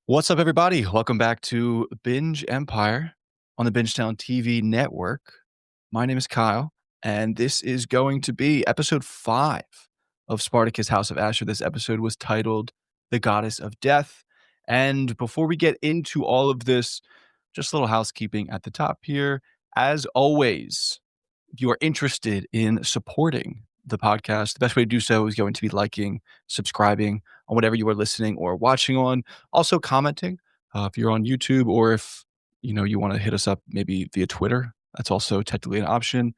What's up, everybody? Welcome back to Binge Empire on the Bingetown TV network. My name is Kyle, and this is going to be episode 5 of Spartacus House of Ashur. This episode was titled The Goddess of Death. And before we get into all of this, just a little housekeeping at the top here. As always, if you are interested in supporting the podcast, the best way to do so is going to be liking, subscribing on whatever you are listening or watching on. Also commenting if you're on YouTube, or if you want to hit us up maybe via Twitter. That's also technically an option.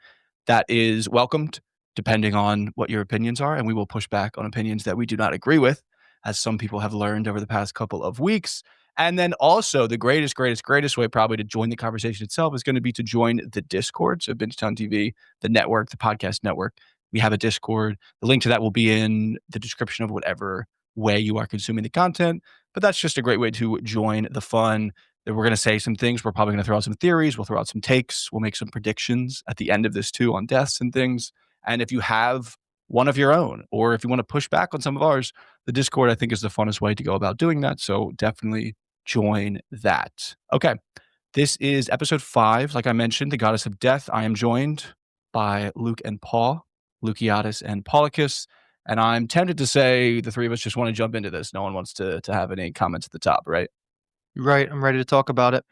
That is welcomed depending on what your opinions are, and we will push back on opinions that we do not agree with, as some people have learned over the past couple of weeks. And then also the greatest way probably to join the conversation itself is going to be to join the Discord. So Bingetown TV, the network, the podcast network, we have a Discord. The link to that will be in the description of whatever way you are consuming the content. But that's just a great way to join the fun. That we're going to say some things. We're probably going to throw out some theories. We'll throw out some takes. We'll make some predictions at the end of this too on deaths and things. And if you have one of your own, or if you want to push back on some of ours, the Discord, I think, is the funnest way to go about doing that. So definitely join that. Okay. This is episode 5. Like I mentioned, the Goddess of Death. I am joined by Luke and Paul, Luciatus and Paulicus. And I'm tempted to say the three of us just want to jump into this. No one wants to have any comments at the top, right? Right. I'm ready to talk about it.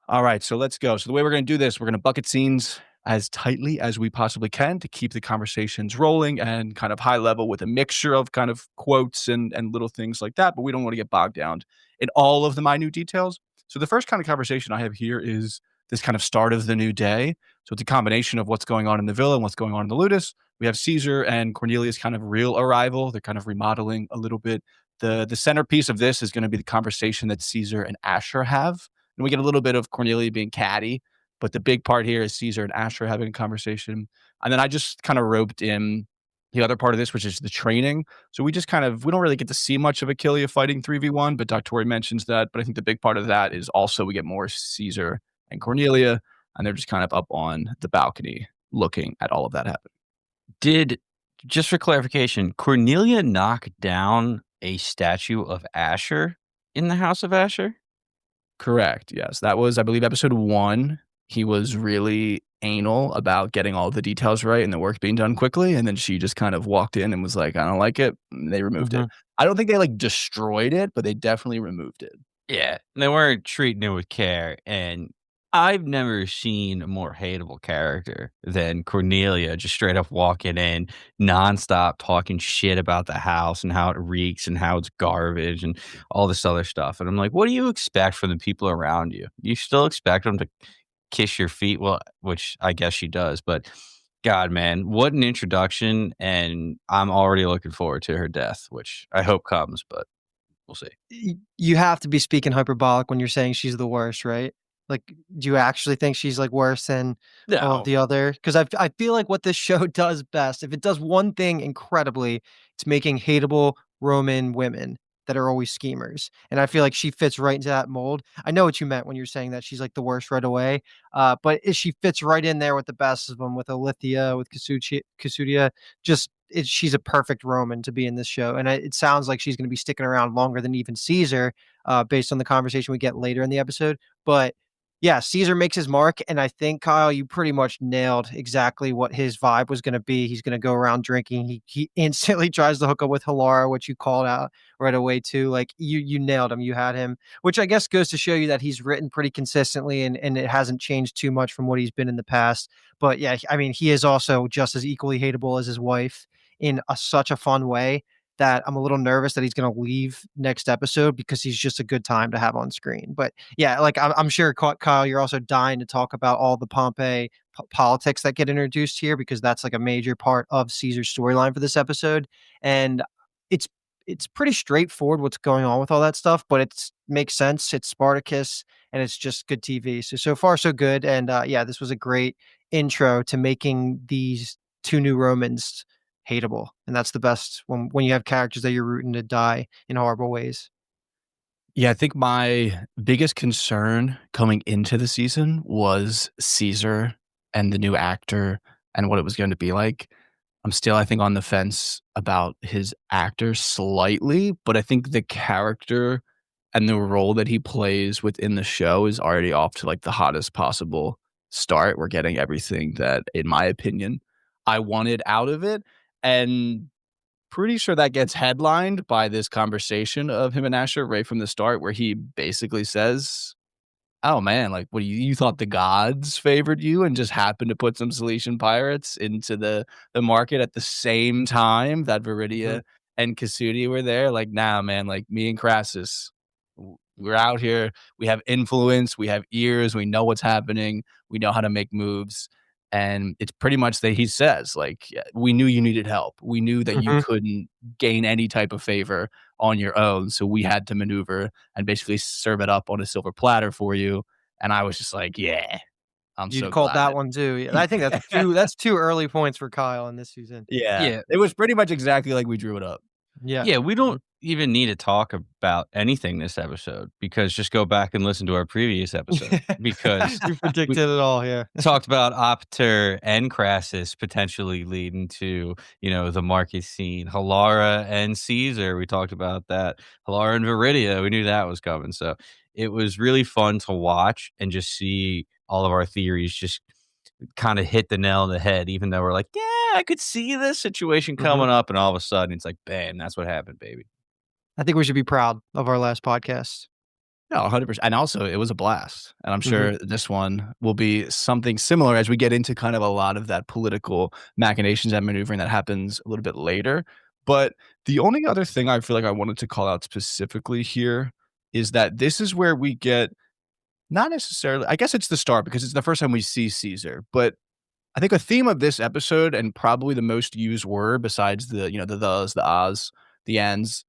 All right, so let's go. So the way we're going to do this, we're going to bucket scenes as tightly as we possibly can to keep the conversations rolling and kind of high level with a mixture of kind of quotes and little things like that. But we don't want to get bogged down in all of the minute details. So the first kind of conversation I have here is this kind of start of the new day. So it's a combination of what's going on in the villa and what's going on in the ludus. We have Caesar and Cornelius' kind of real arrival. They're kind of remodeling a little bit. The centerpiece of this is going to be the conversation that Caesar and Ashur have. And we get a little bit of Cornelia being catty, but the big part here is Caesar and Ashur having a conversation. And then I just kind of roped in the other part of this, which is the training. So we don't really get to see much of Achilles fighting 3v1, but Doctori mentions that. But I think the big part of that is also we get more Caesar and Cornelia, and they're just kind of up on the balcony looking at all of that happen. Just for clarification, Cornelia knock down a statue of Ashur in the House of Ashur? Correct. Yes. That was, I believe, episode 1. He was really anal about getting all the details right and the work being done quickly. And then she just kind of walked in and was like, I don't like it. And they removed it. I don't think they destroyed it, but they definitely removed it. Yeah. They weren't treating it with care. And I've never seen a more hateable character than Cornelia, just straight up walking in, nonstop talking shit about the house and how it reeks and how it's garbage and all this other stuff. And I'm like, what do you expect from the people around you? You still expect them to kiss your feet? Well, which I guess she does, but God, man, what an introduction. And I'm already looking forward to her death, which I hope comes, but we'll see. You have to be speaking hyperbolic when you're saying she's the worst, right? Do you actually think she's worse than all of the other? Because I feel like what this show does best, if it does one thing incredibly, it's making hateable Roman women that are always schemers. And I feel like she fits right into that mold. I know what you meant when you're saying that she's the worst right away. But she fits right in there with the best of them, with Alithia, with Kasudia. She's a perfect Roman to be in this show. And it sounds like she's going to be sticking around longer than even Caesar, based on the conversation we get later in the episode. But yeah, Caesar makes his mark, and I think, Kyle, you pretty much nailed exactly what his vibe was going to be. He's going to go around drinking. He instantly tries to hook up with Hilara, which you called out right away too. You nailed him. You had him, which I guess goes to show you that he's written pretty consistently, and it hasn't changed too much from what he's been in the past. But yeah, I mean, he is also just as equally hateable as his wife in such a fun way that I'm a little nervous that he's going to leave next episode because he's just a good time to have on screen. But yeah, I'm sure, Kyle, you're also dying to talk about all the Pompey politics that get introduced here, because that's a major part of Caesar's storyline for this episode. And it's pretty straightforward what's going on with all that stuff, but it makes sense. It's Spartacus, and it's just good TV. So far, so good. And yeah, this was a great intro to making these two new Romans hateable, and that's the best when you have characters that you're rooting to die in horrible ways. Yeah, I think my biggest concern coming into the season was Caesar and the new actor and what it was going to be like. I'm still, I think, on the fence about his actor slightly, but I think the character and the role that he plays within the show is already off to, like, the hottest possible start. We're getting everything that, in my opinion, I wanted out of it, and pretty sure that gets headlined by this conversation of him and Ashur right from the start where he basically says, "Oh, man, like, what you thought the gods favored you and just happened to put some Cilician pirates into the market at the same time that Mhm. Viridia and Kasudia were there? Like, nah, man, like, me and Crassus, we're out here, we have influence, we have ears, we know what's happening, we know how to make moves." And it's pretty much that he says, like, "Yeah, we knew you needed help. We knew that you Mhm. couldn't gain any type of favor on your own, so we had to maneuver and basically serve it up on a silver platter for you." And I was just like, "Yeah, I'm You'd so called glad that that." one too. Yeah, I think that's 2 early points for Kyle in this season. Yeah, Yeah. it was pretty much exactly like we drew it up. Yeah. Yeah, we don't even need to talk about anything this episode because just go back and listen to our previous episode because We we predicted it all here. talked about Opter and Crassus potentially leading to, the market scene. Halara and Caesar, we talked about that. Halara and Viridia, we knew that was coming. So it was really fun to watch and just see all of our theories just kind of hit the nail on the head, even though we're like, yeah, I could see this situation Mhm. coming up. And all of a sudden it's like, bam, that's what happened, baby. I think we should be proud of our last podcast. No, 100%, and also, it was a blast, and I'm Mhm. sure this one will be something similar as we get into kind of a lot of that political machinations and maneuvering that happens a little bit later. But the only other thing I feel like I wanted to call out specifically here is that this is where we get not necessarily, I guess it's the start because it's the first time we see Caesar, but I think a theme of this episode and probably the most used word besides the thes, the ahs, the ands,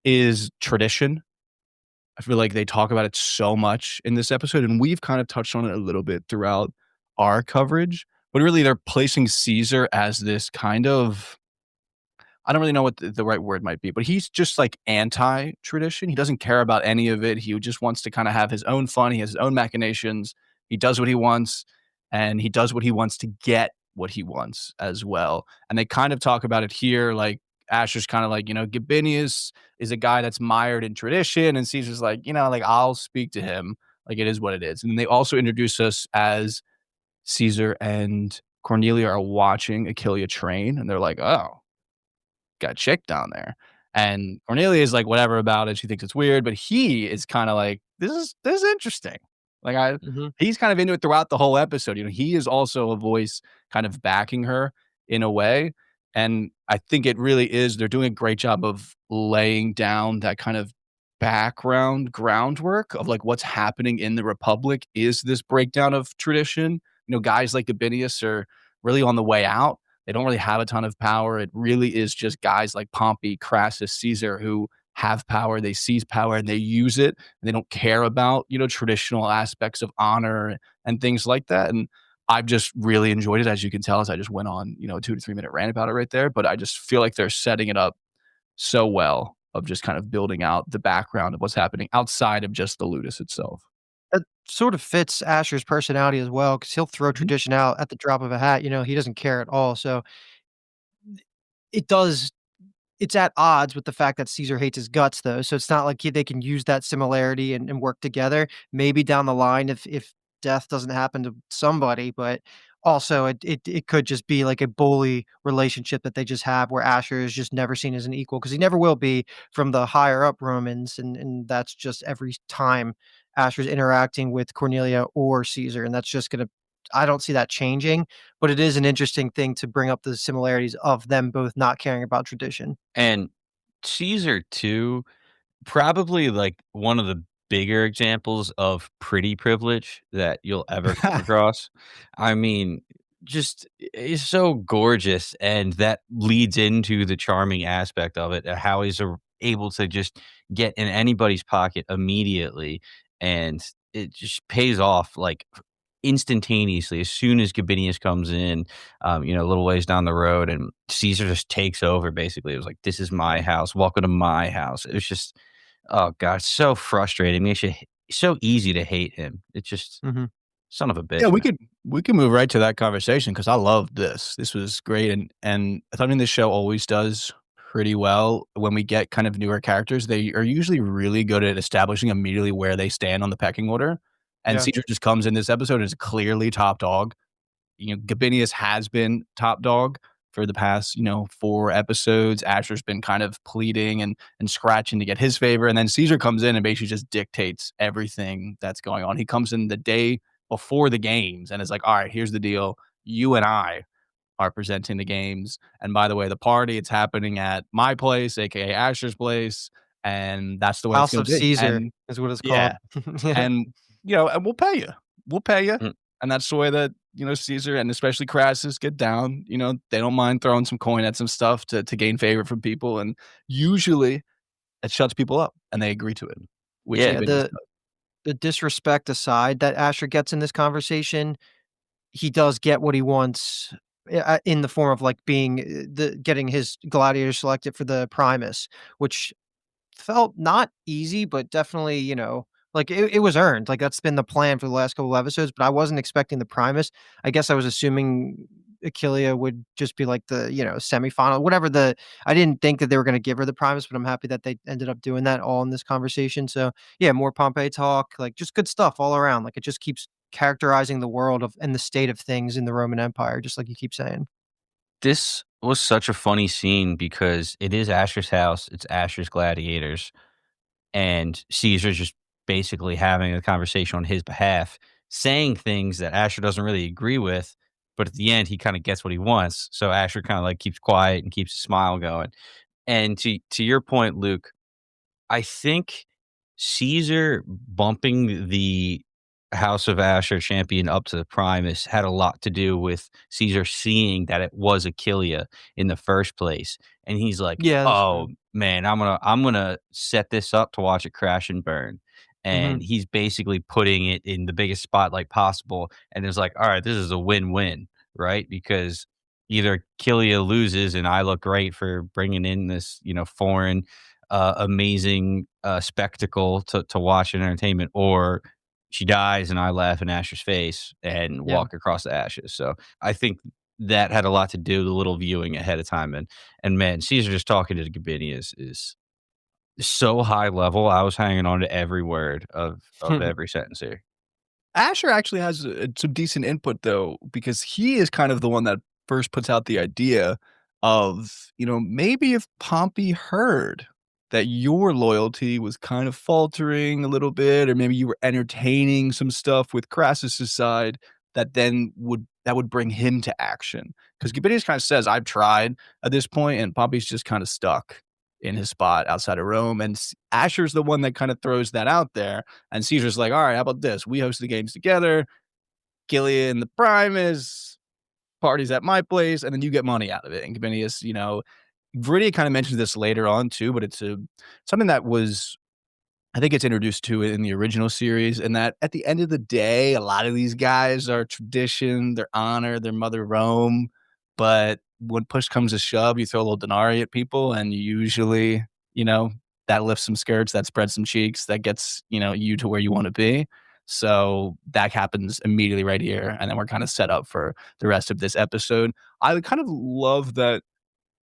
is tradition. I feel like they talk about it so much in this episode, and we've kind of touched on it a little bit throughout our coverage, but really they're placing Caesar as this kind of, I don't really know what the right word might be, but he's just like anti-tradition. He doesn't care about any of it. He just wants to kind of have his own fun. He has his own machinations. He does what he wants, and he does what he wants to get what he wants as well. And they kind of talk about it here, like Asher's kind of like, Gabinius is a guy that's mired in tradition, and Caesar's like, like I'll speak to him, like it is what it is. And then they also introduce us as Caesar and Cornelia are watching Achilea train, and they're like, oh, got a chick down there. And Cornelia is like, whatever about it. She thinks it's weird, but he is kind of like, this is interesting. Like Mhm. he's kind of into it throughout the whole episode. He is also a voice kind of backing her in a way. And I think it really is, they're doing a great job of laying down that kind of background groundwork of like what's happening in the Republic is this breakdown of tradition. Guys like Gabinius are really on the way out. They don't really have a ton of power. It really is just guys like Pompey, Crassus, Caesar who have power. They seize power and they use it. And they don't care about, traditional aspects of honor and things like that. And I've just really enjoyed it, as you can tell, as I just went on, a 2 to 3 minute rant about it right there. But I just feel like they're setting it up so well of just kind of building out the background of what's happening outside of just the ludus itself. That sort of fits Asher's personality as well, because 'cause he'll throw Mhm. tradition out at the drop of a hat, he doesn't care at all, so it does it's at odds with the fact that Caesar hates his guts, though, so it's not like they can use that similarity and work together. Maybe down the line if death doesn't happen to somebody, but also it could just be like a bully relationship that they just have where Asher is just never seen as an equal because he never will be from the higher up Romans, and that's just every time Asher's interacting with Cornelia or Caesar, and that's just gonna I don't see that changing, but it is an interesting thing to bring up the similarities of them both not caring about tradition. And Caesar too, probably like one of the bigger examples of pretty privilege that you'll ever come across. I mean, just is so gorgeous, and that leads into the charming aspect of it, how he's able to just get in anybody's pocket immediately, and it just pays off like instantaneously as soon as Gabinius comes in, a little ways down the road, and Caesar just takes over. Basically, it was like, "This is my house. Welcome to my house." It was just, oh god, so frustrating. Makes you so easy to hate him. It's just Mhm. son of a Yeah, bitch, we man. could move right to that conversation because I loved this. This was great, and something this show always does pretty well. When we get kind of newer characters, they are usually really good at establishing immediately where they stand on the pecking order. And Yeah. Caesar just comes in this episode and is clearly top dog. Gabinius has been top dog for the past, 4 episodes. Asher's been kind of pleading and scratching to get his favor. And then Caesar comes in and basically just dictates everything that's going on. He comes in the day before the games and is like, all right, here's the deal. You and I are presenting the games. And by the way, the party, it's happening at my place, aka Asher's place. And that's the way it's House going of to be. Caesar And is what it's called. yeah. Yeah. And, and we'll pay you. We'll pay you. Mm. And that's the way that, Caesar and especially Crassus get down. They don't mind throwing some coin at some stuff to gain favor from people. And usually it shuts people up and they agree to it, which Yeah. Yeah, the disrespect aside that Asher gets in this conversation, he does get what he wants in the form of like being getting his gladiator selected for the Primus, which felt not easy, but definitely, like it was earned. Like that's been the plan for the last couple of episodes, but I wasn't expecting the Primus. I guess I was assuming Achillea would just be like the, semifinal, whatever I didn't think that they were going to give her the Primus, but I'm happy that they ended up doing that all in this conversation. So yeah, more Pompey talk, like just good stuff all around. Like it just keeps characterizing the world of and the state of things in the Roman Empire, just like you keep saying. This was such a funny scene because it is Asher's house, it's Asher's gladiators, and Caesar's just basically having a conversation on his behalf, saying things that Asher doesn't really agree with, but at the end, he kinda gets what he wants, so Asher kinda, like, keeps quiet and keeps a smile going. And to your point, Luke, I think Caesar bumping the House of Asher champion up to the Primus had a lot to do with Caesar seeing that it was Achillea in the first place, and he's like, Yeah, that's "Oh, true. man, I'm gonna set this up to watch it crash and burn." Hmm. And he's basically putting it in the biggest spotlight possible, and it's like, "Alright, this is a win-win," right? Because either Achillea loses and I look great for bringing in this, foreign amazing spectacle to watch in entertainment, or she dies and I laugh in Asher's face and Yeah. walk across the ashes. So I think that had a lot to do with a little viewing ahead of time. And man, Caesar just talking to Gabini is so high level. I was hanging on to every word of every sentence here. Asher actually has some decent input though, because he is kind of the one that first puts out the idea of, maybe if Pompey heard that your loyalty was kind of faltering a little bit, or maybe you were entertaining some stuff with Crassus's side, that would bring him to action. Because Gabinius kind of says, I've tried at this point, and Pompey's just kind of stuck in his spot outside of Rome. And Asher's the one that kind of throws that out there. And Caesar's like, all right, how about this? We host the games together. Gillian, the Primus, parties at my place, and then you get money out of it. And Gabinius, Viridia kind of mentions this later on too, but it's something that was, I think it's introduced to it in the original series, and that at the end of the day, a lot of these guys are tradition, their honor, their mother Rome. But when push comes to shove, you throw a little denarii at people, and usually, that lifts some skirts, that spreads some cheeks, that gets, you to where you want to be. So that happens immediately right here. And then we're kind of set up for the rest of this episode. I kind of love that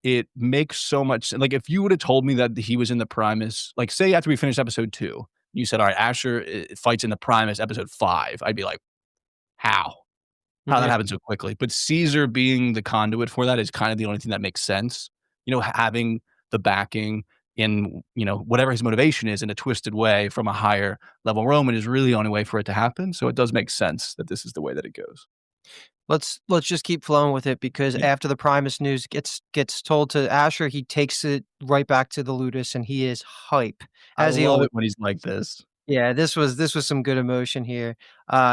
it makes so much like, if you would have told me that he was in the Primus, like, say after we finished episode 2, you said, "All right, Asher, fights in the Primus episode 5." I'd be like, "How? How that Yeah. happened so quickly?" But Caesar being the conduit for that is kind of the only thing that makes sense. Having the backing in, whatever his motivation is in a twisted way from a higher level Roman is really the only way for it to happen. So it does make sense that this is the way that it goes. Let's just keep flowing with it because Yeah. after the Primus news gets told to Asher, he takes it right back to the Ludus and he is hype I as he love always. it when he's like this. Yeah, this was some good emotion here.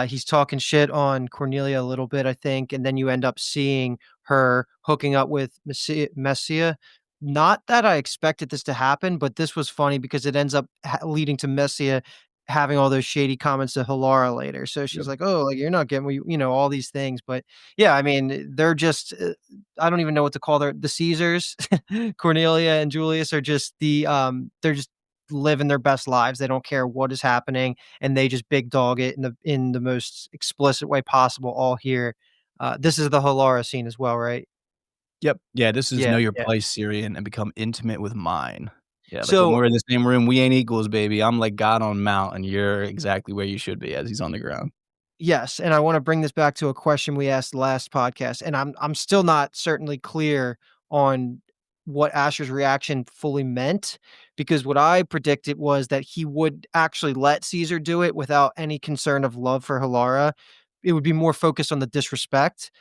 He's talking shit on Cornelia a little bit, I think, and then you end up seeing her hooking up with Messia. Not that I expected this to happen, but this was funny because it ends up leading to Messia having all those shady comments to Hilara later. So she's Yep. like, "Oh, like you're not getting what all these things." But yeah, I mean, they're just I don't even know what to call the Caesars. Cornelia and Julius are just they're just living their best lives. They don't care what is happening, and they just big dog it in the most explicit way possible. All here. This is the Hilara scene as well, right? Yep. Yeah, this is Yeah, know your yeah. place, Syrian, and become intimate with mine. Yeah, like, when So we're in the same room, we ain't equals, baby. I'm like God on mount, and you're exactly where you should be as he's on the ground. yes, and I wanna bring this back to a question we asked last podcast, and I'm still not certainly clear on what Asher's reaction fully meant, because what I predicted was that he would actually let Caesar do it without any concern of love for Halara. It would be more focused on the disrespect.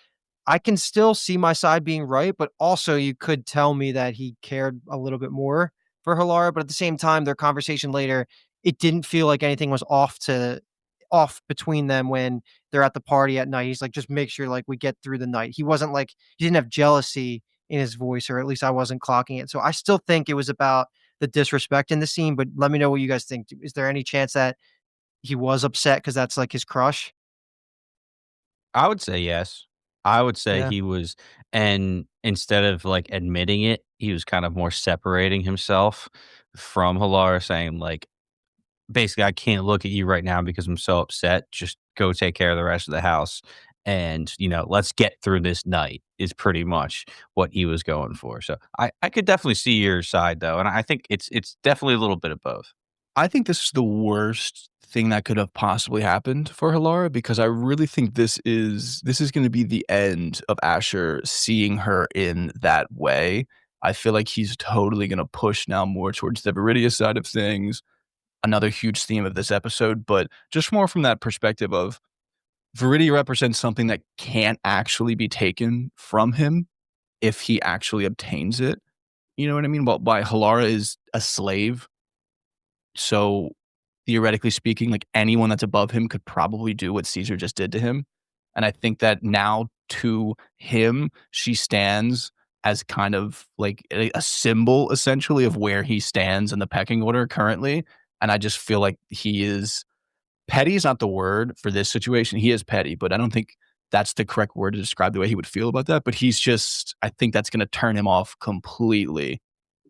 I can still see my side being right, but also you could tell me that he cared a little bit more for Halara, but at the same time, their conversation later, it didn't feel like anything was off between them when they're at the party at night. He's like, "Just make sure, like, we get through the night." He wasn't like he didn't have jealousy in his voice, or at least I wasn't clocking it. So I still think it was about the disrespect in the scene, but let me know what you guys think. Is there any chance that he was upset because that's, like, his crush? I would say yes. I would say Yeah. he was, and instead of, like, admitting it, he was kind of more separating himself from Halara, saying, like, basically, "I can't look at you right now because I'm so upset. Just go take care of the rest of the house, and, let's get through this night," is pretty much what he was going for. So I could definitely see your side, though, and I think it's definitely a little bit of both. I think this is the worst thing that could have possibly happened for Halara because I really think this is gonna be the end of Ashur seeing her in that way. I feel like he's totally gonna push now more towards the Viridia side of things, another huge theme of this episode, but just more from that perspective of Viridia represents something that can't actually be taken from him if he actually obtains it. You know what I mean? Well, why Halara is a slave, so theoretically speaking, like anyone that's above him could probably do what Caesar just did to him. And I think that now to him, she stands as kind of like a symbol essentially of where he stands in the pecking order currently. And I just feel like he is petty is not the word for this situation. He is petty, but I don't think that's the correct word to describe the way he would feel about that. But he's just, I think that's going to turn him off completely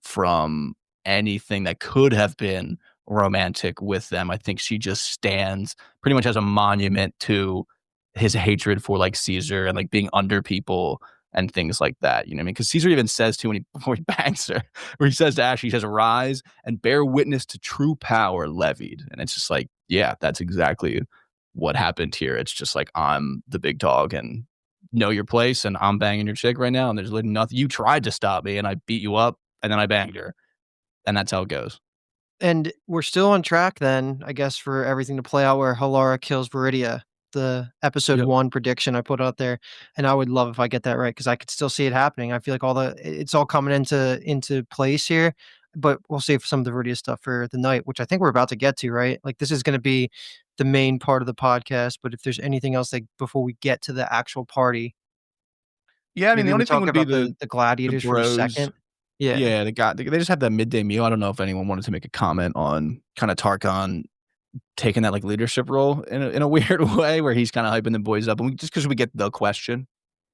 from anything that could have been romantic with them. I think she just stands pretty much as a monument to his hatred for like Caesar and like being under people and things like that. You know what I mean? Because Caesar even says to when he before he bangs her, where he says to Ashley, he says, "Arise and bear witness to true power levied." And it's just like, yeah, that's exactly what happened here. It's just like I'm the big dog and know your place, and I'm banging your chick right now, and there's literally nothing. You tried to stop me, and I beat you up, and then I banged her, and that's how it goes. And we're still on track then, I guess, for everything to play out where Halara kills Viridia, the episode Yep. 1 prediction I put out there, and I would love if I get that right because I could still see it happening. I feel like it's all coming into place here, but we'll save some of the Viridia stuff for the night, which I think we're about to get to, right? Like, this is gonna be the main part of the podcast, but if there's anything else, like, before we get to the actual party, Yeah, I mean, the maybe we only thing talk would be about the the the gladiators for a bros. second? Yeah. Yeah, they just have that midday meal. I don't know if anyone wanted to make a comment on kinda Tarkon taking that, like, leadership role in a weird way where he's kinda hyping the boys up, and we just because we get the question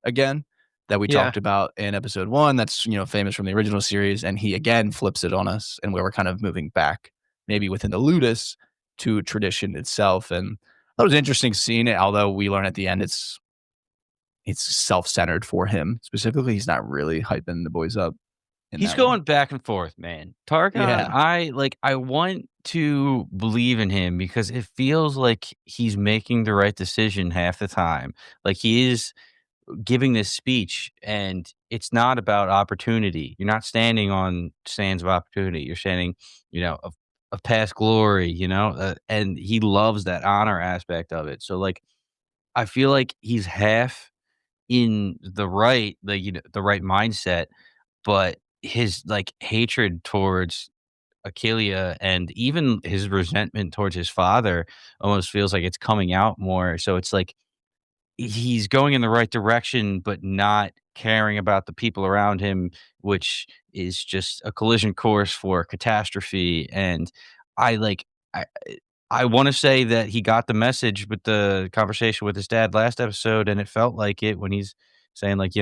again that we Yeah. talked about in episode 1 that's, famous from the original series, and he again flips it on us, and where we're kind of moving back maybe within the ludus to tradition itself, and that was interesting seeing it, although we learn at the end it's self-centered for him. Specifically, he's not really hyping the boys up in He's that way. going back and forth, man. Targon, Yeah. I want to believe in him because it feels like he's making the right decision half the time. Like, he is giving this speech, and it's not about opportunity. You're not standing on sands of opportunity. You're standing, of past glory, and he loves that honor aspect of it. So, like, I feel like he's half in the right, the right mindset, but his, like, hatred towards Achillea and even his resentment towards his father almost feels like it's coming out more. So it's like he's going in the right direction, but not caring about the people around him, which is just a collision course for catastrophe. And I like, I, I want to say that he got the message with the conversation with his dad last episode, and it felt like it when he's saying, like,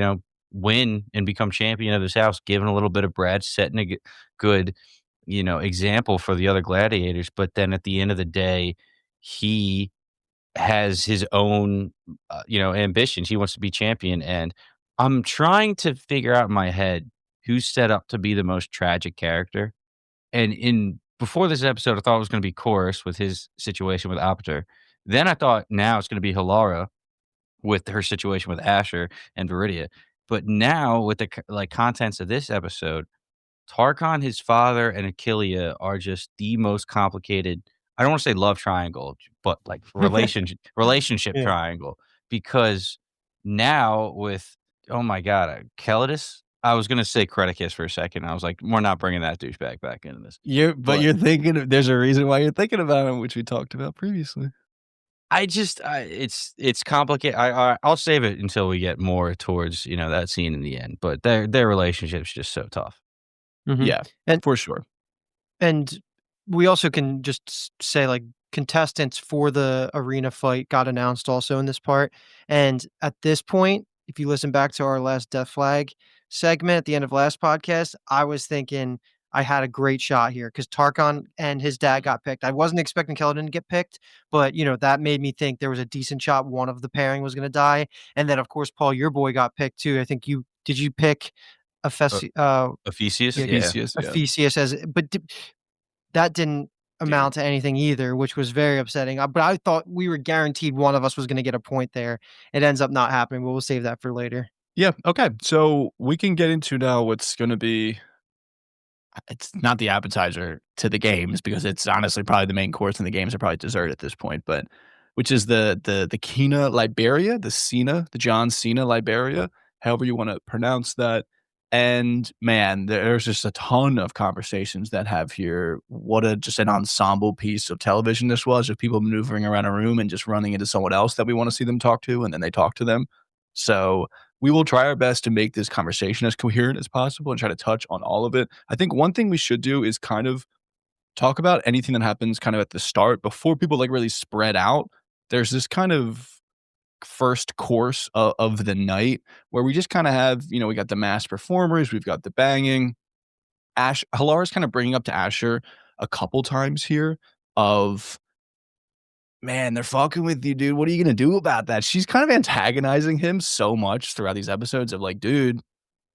win and become champion of this house, giving a little bit of bread, setting a good, example for the other gladiators. But then at the end of the day, he has his own, ambitions. He wants to be champion, and I'm trying to figure out in my head who's set up to be the most tragic character. And in before this episode, I thought it was gonna be Chorus with his situation with Apter. Then I thought now it's gonna be Halara with her situation with Ashur and Viridia. But now with the contents of this episode, Tarkon, his father, and Achillea are just the most complicated. I don't want to say love triangle, but like relationship Yeah. triangle. Because now with oh my god, Kelidus. I was gonna say Creticus for a second. I was like, we're not bringing that douchebag back into this. But you're thinking there's a reason why you're thinking about him, which we talked about previously. It's complicated. I'll save it until we get more towards that scene in the end. But their relationship's just so tough. Mhm. Yeah, And for sure. And we also can just say like contestants for the arena fight got announced also in this part. And at this point, if you listen back to our last Death Flag segment at the end of last podcast, I was thinking I had a great shot here because Tarkon and his dad got picked. I wasn't expecting Keldon to get picked, but that made me think there was a decent shot one of the pairing was going to die. And then of course, Paul, your boy got picked too. I think you pick Ephesius, yeah, yeah. Theseus, yeah. Ephesius that didn't amount to anything either, which was very upsetting. But I thought we were guaranteed one of us was going to get a point there. It ends up not happening, but we'll save that for later. Yeah, okay. So we can get into now what's going to be it's not the appetizer to the games because it's honestly probably the main course and the games are probably dessert at this point, but which is the Kina Liberia, the John Cena Liberia, however you want to pronounce that. And man, there's just a ton of conversations that have here. What a just an ensemble piece of television this was of people maneuvering around a room and just running into someone else that we want to see them talk to, and then they talk to them. So we will try our best to make this conversation as coherent as possible and try to touch on all of it. I think one thing we should do is kind of talk about anything that happens kind of at the start before people like really spread out. There's this kind of first course of the night where we just kind of have, we got the mass performers, we've got the banging. Halara's kind of bringing up to Ashur a couple times here of, man, they're fucking with you, dude. What are you gonna do about that? She's kind of antagonizing him so much throughout these episodes of like, dude,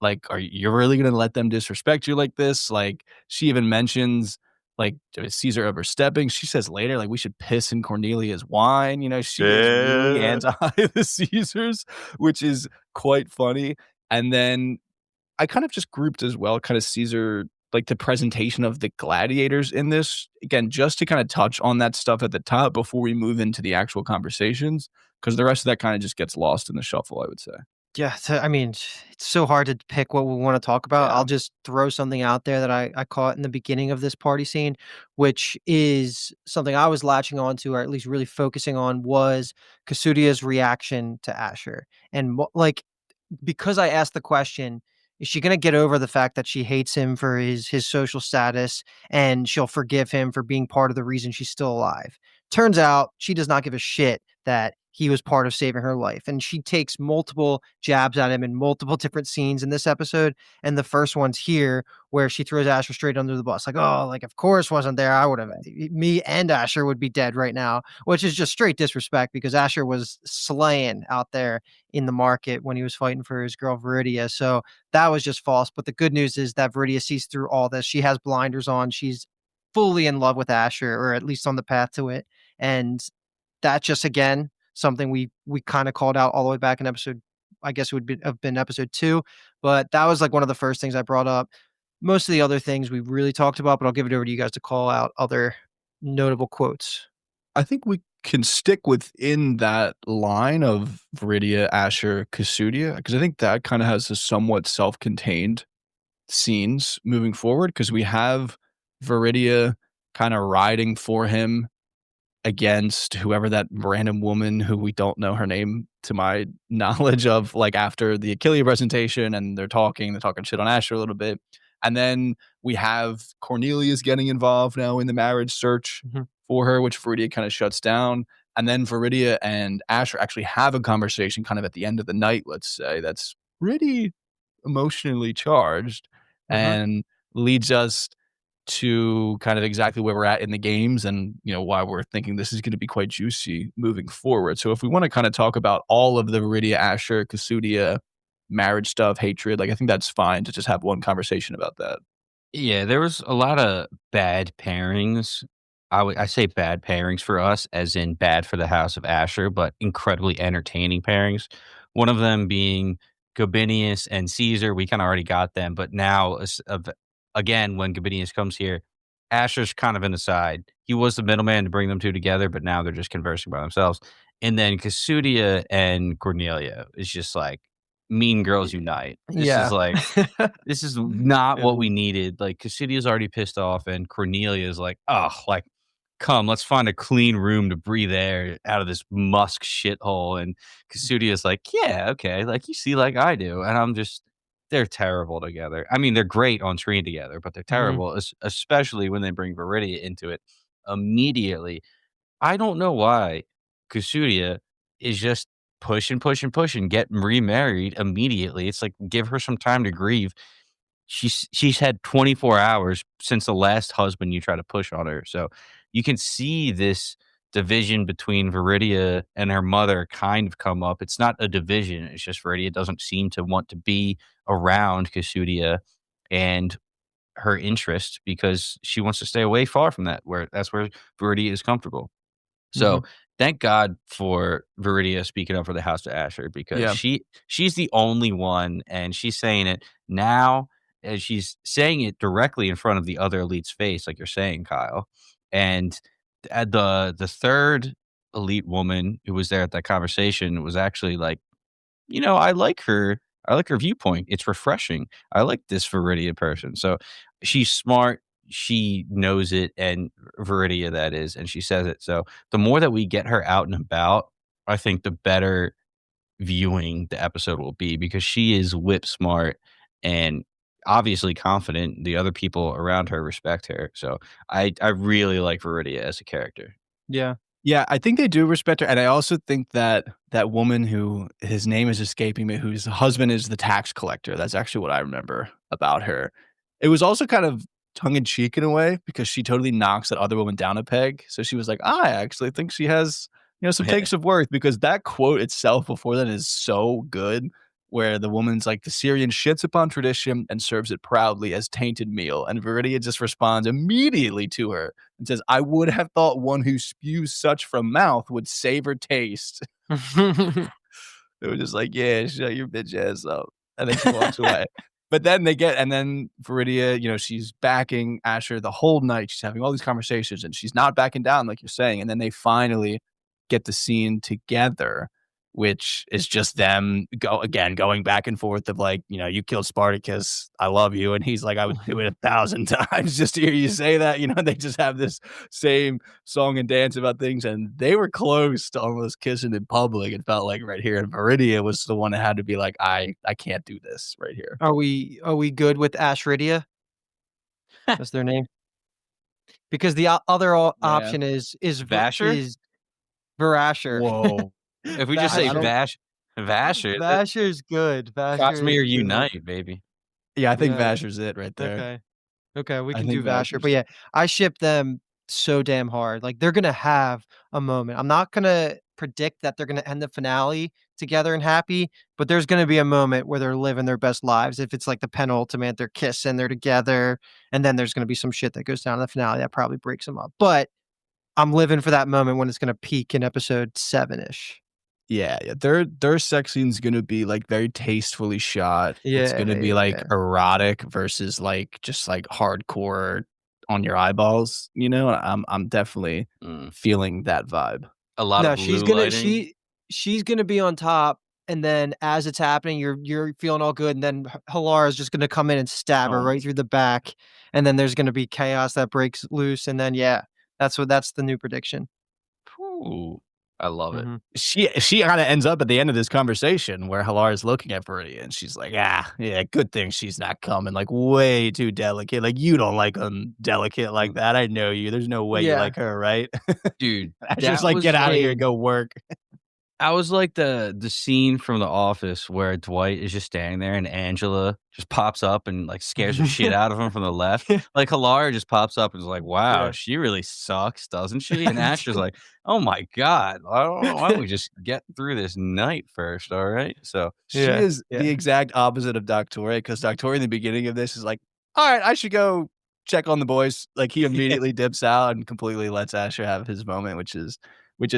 like, are you really gonna let them disrespect you like this? Like, she even mentions like Caesar overstepping. She says later, like, we should piss in Cornelia's wine. She is really anti the Caesars, which is quite funny. And then I kind of just grouped as well, kind of Caesar, like the presentation of the gladiators in this, again, just to kind of touch on that stuff at the top before we move into the actual conversations, because the rest of that kind of just gets lost in the shuffle, I would say. Yeah, I mean, it's so hard to pick what we want to talk about. Yeah. I'll just throw something out there that I caught in the beginning of this party scene, which is something I was latching onto, or at least really focusing on, was Kasudia's reaction to Ashur. And because I asked the question, is she going to get over the fact that she hates him for his social status and she'll forgive him for being part of the reason she's still alive? Turns out she does not give a shit that he was part of saving her life. And she takes multiple jabs at him in multiple different scenes in this episode. And the first one's here where she throws Ashur straight under the bus. Like, oh, like, of course wasn't there. I would have, me and Ashur would be dead right now, which is just straight disrespect because Ashur was slaying out there in the market when he was fighting for his girl Viridia. So that was just false. But the good news is that Viridia sees through all this. She has blinders on. She's fully in love with Ashur, or at least on the path to it. And that just, again, something we kind of called out all the way back in episode, I guess it would have been episode 2, but that was like one of the first things I brought up. Most of the other things we really talked about, but I'll give it over to you guys to call out other notable quotes. I think we can stick within that line of Viridia, Ashur, Kasudia, because I think that kind of has a somewhat self-contained scenes moving forward, because we have Viridia kind of riding for him against whoever that random woman who we don't know her name to my knowledge of, like after the Achillea presentation, and they're talking shit on Ashur a little bit. And then we have Cornelius getting involved now in the marriage search for her, which Viridia kind of shuts down. And then Viridia and Ashur actually have a conversation kind of at the end of the night, let's say, that's pretty emotionally charged and leads us to kind of exactly where we're at in the games and, why we're thinking this is going to be quite juicy moving forward. So if we want to kind of talk about all of the Viridia, Ashur, Kasudia marriage stuff, hatred. Like, I think that's fine to just have one conversation about that. Yeah, there was a lot of bad pairings. I say bad pairings for us, as in bad for the House of Ashur, but incredibly entertaining pairings. One of them being Gabinius and Caesar. We kind of already got them, but now again, when Gabinius comes here, Ashur's kind of in the side. He was the middleman to bring them two together, but now they're just conversing by themselves. And then Casudia and Cornelia is just like mean girls unite. This is Yeah. like this is not what we And needed. Like, Cassidia's already pissed off, and Cornelia is like, "Oh, like, come, let's find a clean room to breathe air out of this musk shithole." And Cassidia's like, "Yeah, okay, like you see, like I do." And I'm just, they're terrible together. I mean, they're great on screen together, but they're Mhm. terrible, especially when they bring Viridia into it immediately. I don't know why Kusudia is just pushing, pushing, pushing, get remarried immediately. It's like, give her some time to grieve. She's had 24 hours since the last husband you try to push on her. So you can see this division between Viridia and her mother kind of come up. It's not a division. It's just Viridia doesn't seem to want to be around Kusudia and her interest because she wants to stay away far from that, where that's where Viridia is comfortable. So, Mhm. thank God for Viridia speaking up for the House of Ashur because yeah. she's the only one, and she's saying it now, and she's saying it directly in front of the other elite's face, like you're saying, Kyle. And the third elite woman who was there at that conversation was actually like, I like her. I like her viewpoint. It's refreshing. I like this Viridia person. So she's smart. She knows it, and Viridia that is, and she says it. So the more that we get her out and about, I think the better viewing the episode will be because she is whip smart and obviously confident. The other people around her respect her. So I really like Viridia as a character. Yeah. Yeah, I think they do respect her, and I also think that that woman who his name is escaping me, whose husband is the tax collector, that's actually what I remember about her. It was also kind of tongue in cheek in a way because she totally knocks that other woman down a peg. So she was like, "I actually think she has, some takes of worth," because that quote itself before that is so good, where the woman's like, "The Syrian shits upon tradition and serves it proudly as tainted meal," and Viridia just responds immediately to her and says, "I would have thought one who spews such from mouth would savor taste." It was just like, "Yeah, shut your bitch ass up." And then she walks away. But then and then Viridia, she's backing Asher the whole night. She's having all these conversations and she's not backing down like you're saying. And then they finally get the scene together, which is just them going back and forth of like, "You killed Spartacus. I love you." And he's like, "I would do it 1,000 times just to hear you say that." They just have this same song and dance about things. And they were close to almost kissing in public. It felt like right here. And Viridia was the one that had to be like, I can't do this right here. Are we good with Ashridia? That's their name? Because the other Yeah. option Vasher? is Varasher. Whoa. If we just say I don't. Vasher, that Vasher's good. Vasher is Cosmere good. unite, baby. Yeah, I think Yeah. Vasher's it right there. Okay. Okay, we I can think do Vasher, Vasher's but it. yeah, I ship them so damn hard. Like, they're gonna have a moment. I'm not gonna predict that they're gonna end the finale together and happy, but there's gonna be a moment where they're living their best lives. If it's like the penultimate, they're kissing, they're together, and then there's gonna be some shit that goes down in the finale that probably breaks them up. But I'm living for that moment when it's gonna peak in episode 7-ish. Yeah, yeah. Their sex scene's gonna be, like, very tastefully shot. It's Yeah, gonna be, yeah, like, yeah. erotic versus, like, just, like, hardcore on your eyeballs, I'm definitely Mm. feeling that vibe. A lot of No, blue lighting. she's gonna be on top, and then as it's happening, you're feeling all good, and then Halar is just gonna come in and stab her Oh, right through the back, and then there's gonna be chaos that breaks loose, and then yeah, that's the new prediction. Ooh, I love it. Mhm. she kinda ends up at the end of this conversation where Halar is looking at Viridia, and she's like, "Ah, yeah, good thing she's not coming, like, way too delicate, like, you don't like 'em delicate like Mm. that, I know you, there's no way you Yeah, like her, right?" Dude, I just that like, was "Get out of like here, go work." I was like the scene from The Office where Dwight is just standing there and Angela just pops up and, like, scares the shit out of him from the left. Like, Hilaria just pops up and is like, "Wow, Yeah. she really sucks, doesn't she?" And Asher's like, "Oh my god, why don't we just get through this night first, alright?" So She Yeah, is the yeah. exact opposite of Doctor, because Doctor in the beginning of this is like, "Alright, I should go check on the boys." Like, he yeah. immediately dips out and completely lets Asher have his moment, which is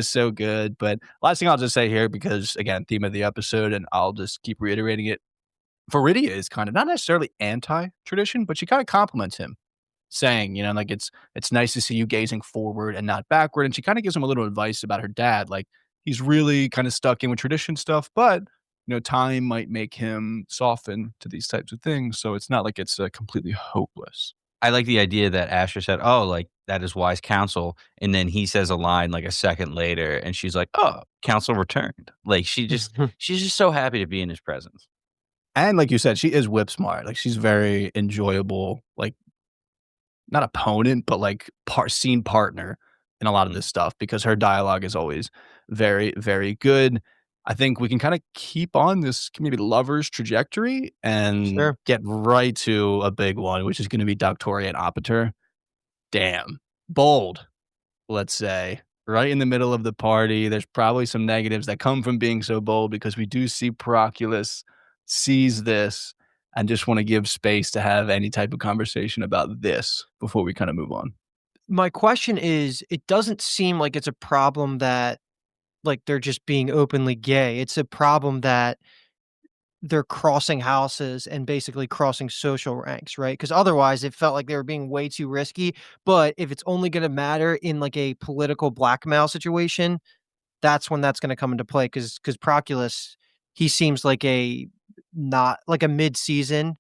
so good. But last thing I'll just say here, because again, theme of the episode, and I'll just keep reiterating it. Viridia is kind of not necessarily anti-tradition, but she kinda compliments him, saying, like, "It's nice to see you gazing forward and not backward," and she kinda gives him a little advice about her dad, like, he's really kinda stuck in with tradition stuff, but, time might make him soften to these types of things, so it's not like it's, completely hopeless. I like the idea that Asher said, "Oh, like, that is wise counsel," and then he says a line, like, a second later, and she's like, "Oh, counsel returned." Like, she's just so happy to be in his presence. And like you said, she is whip smart, like, she's very enjoyable, like, not opponent, but like scene partner in a lot of Mm. this stuff because her dialogue is always very, very good. I think we can kind of keep on this maybe lovers trajectory and Sure. get right to a big one, which is going to be Doctoria and Opiter. Damn. Bold, let's say. Right in the middle of the party. There's probably some negatives that come from being so bold because we do see Proculus sees this and just want to give space to have any type of conversation about this before we kind of move on. My question is, it doesn't seem like it's a problem that, like, they're just being openly gay. It's a problem that they're crossing houses and basically crossing social ranks, right? Because otherwise, it felt like they were being way too risky. But if it's only gonna matter in, like, a political blackmail situation, that's when that's gonna come into play. Because Proculus, he seems like a not like a mid-season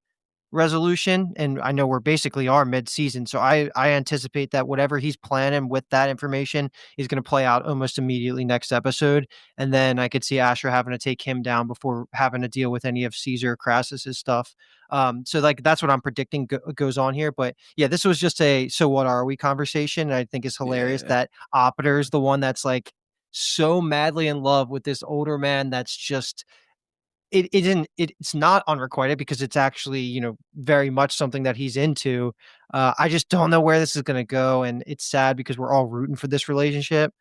resolution, and I know we're basically are mid-season, so I anticipate that whatever he's planning with that information is gonna play out almost immediately next episode, and then I could see Asher having to take him down before having to deal with any of Caesar Crassus's stuff. So, like, that's what I'm predicting goes on here, but yeah, this was just a "so what are we" conversation, and I think it's hilarious Yeah. that Opiter's the one that's, like, so madly in love with this older man that's just it's not unrequited because it's actually, very much something that he's into. I just don't know where this is gonna go, and it's sad because we're all rooting for this relationship,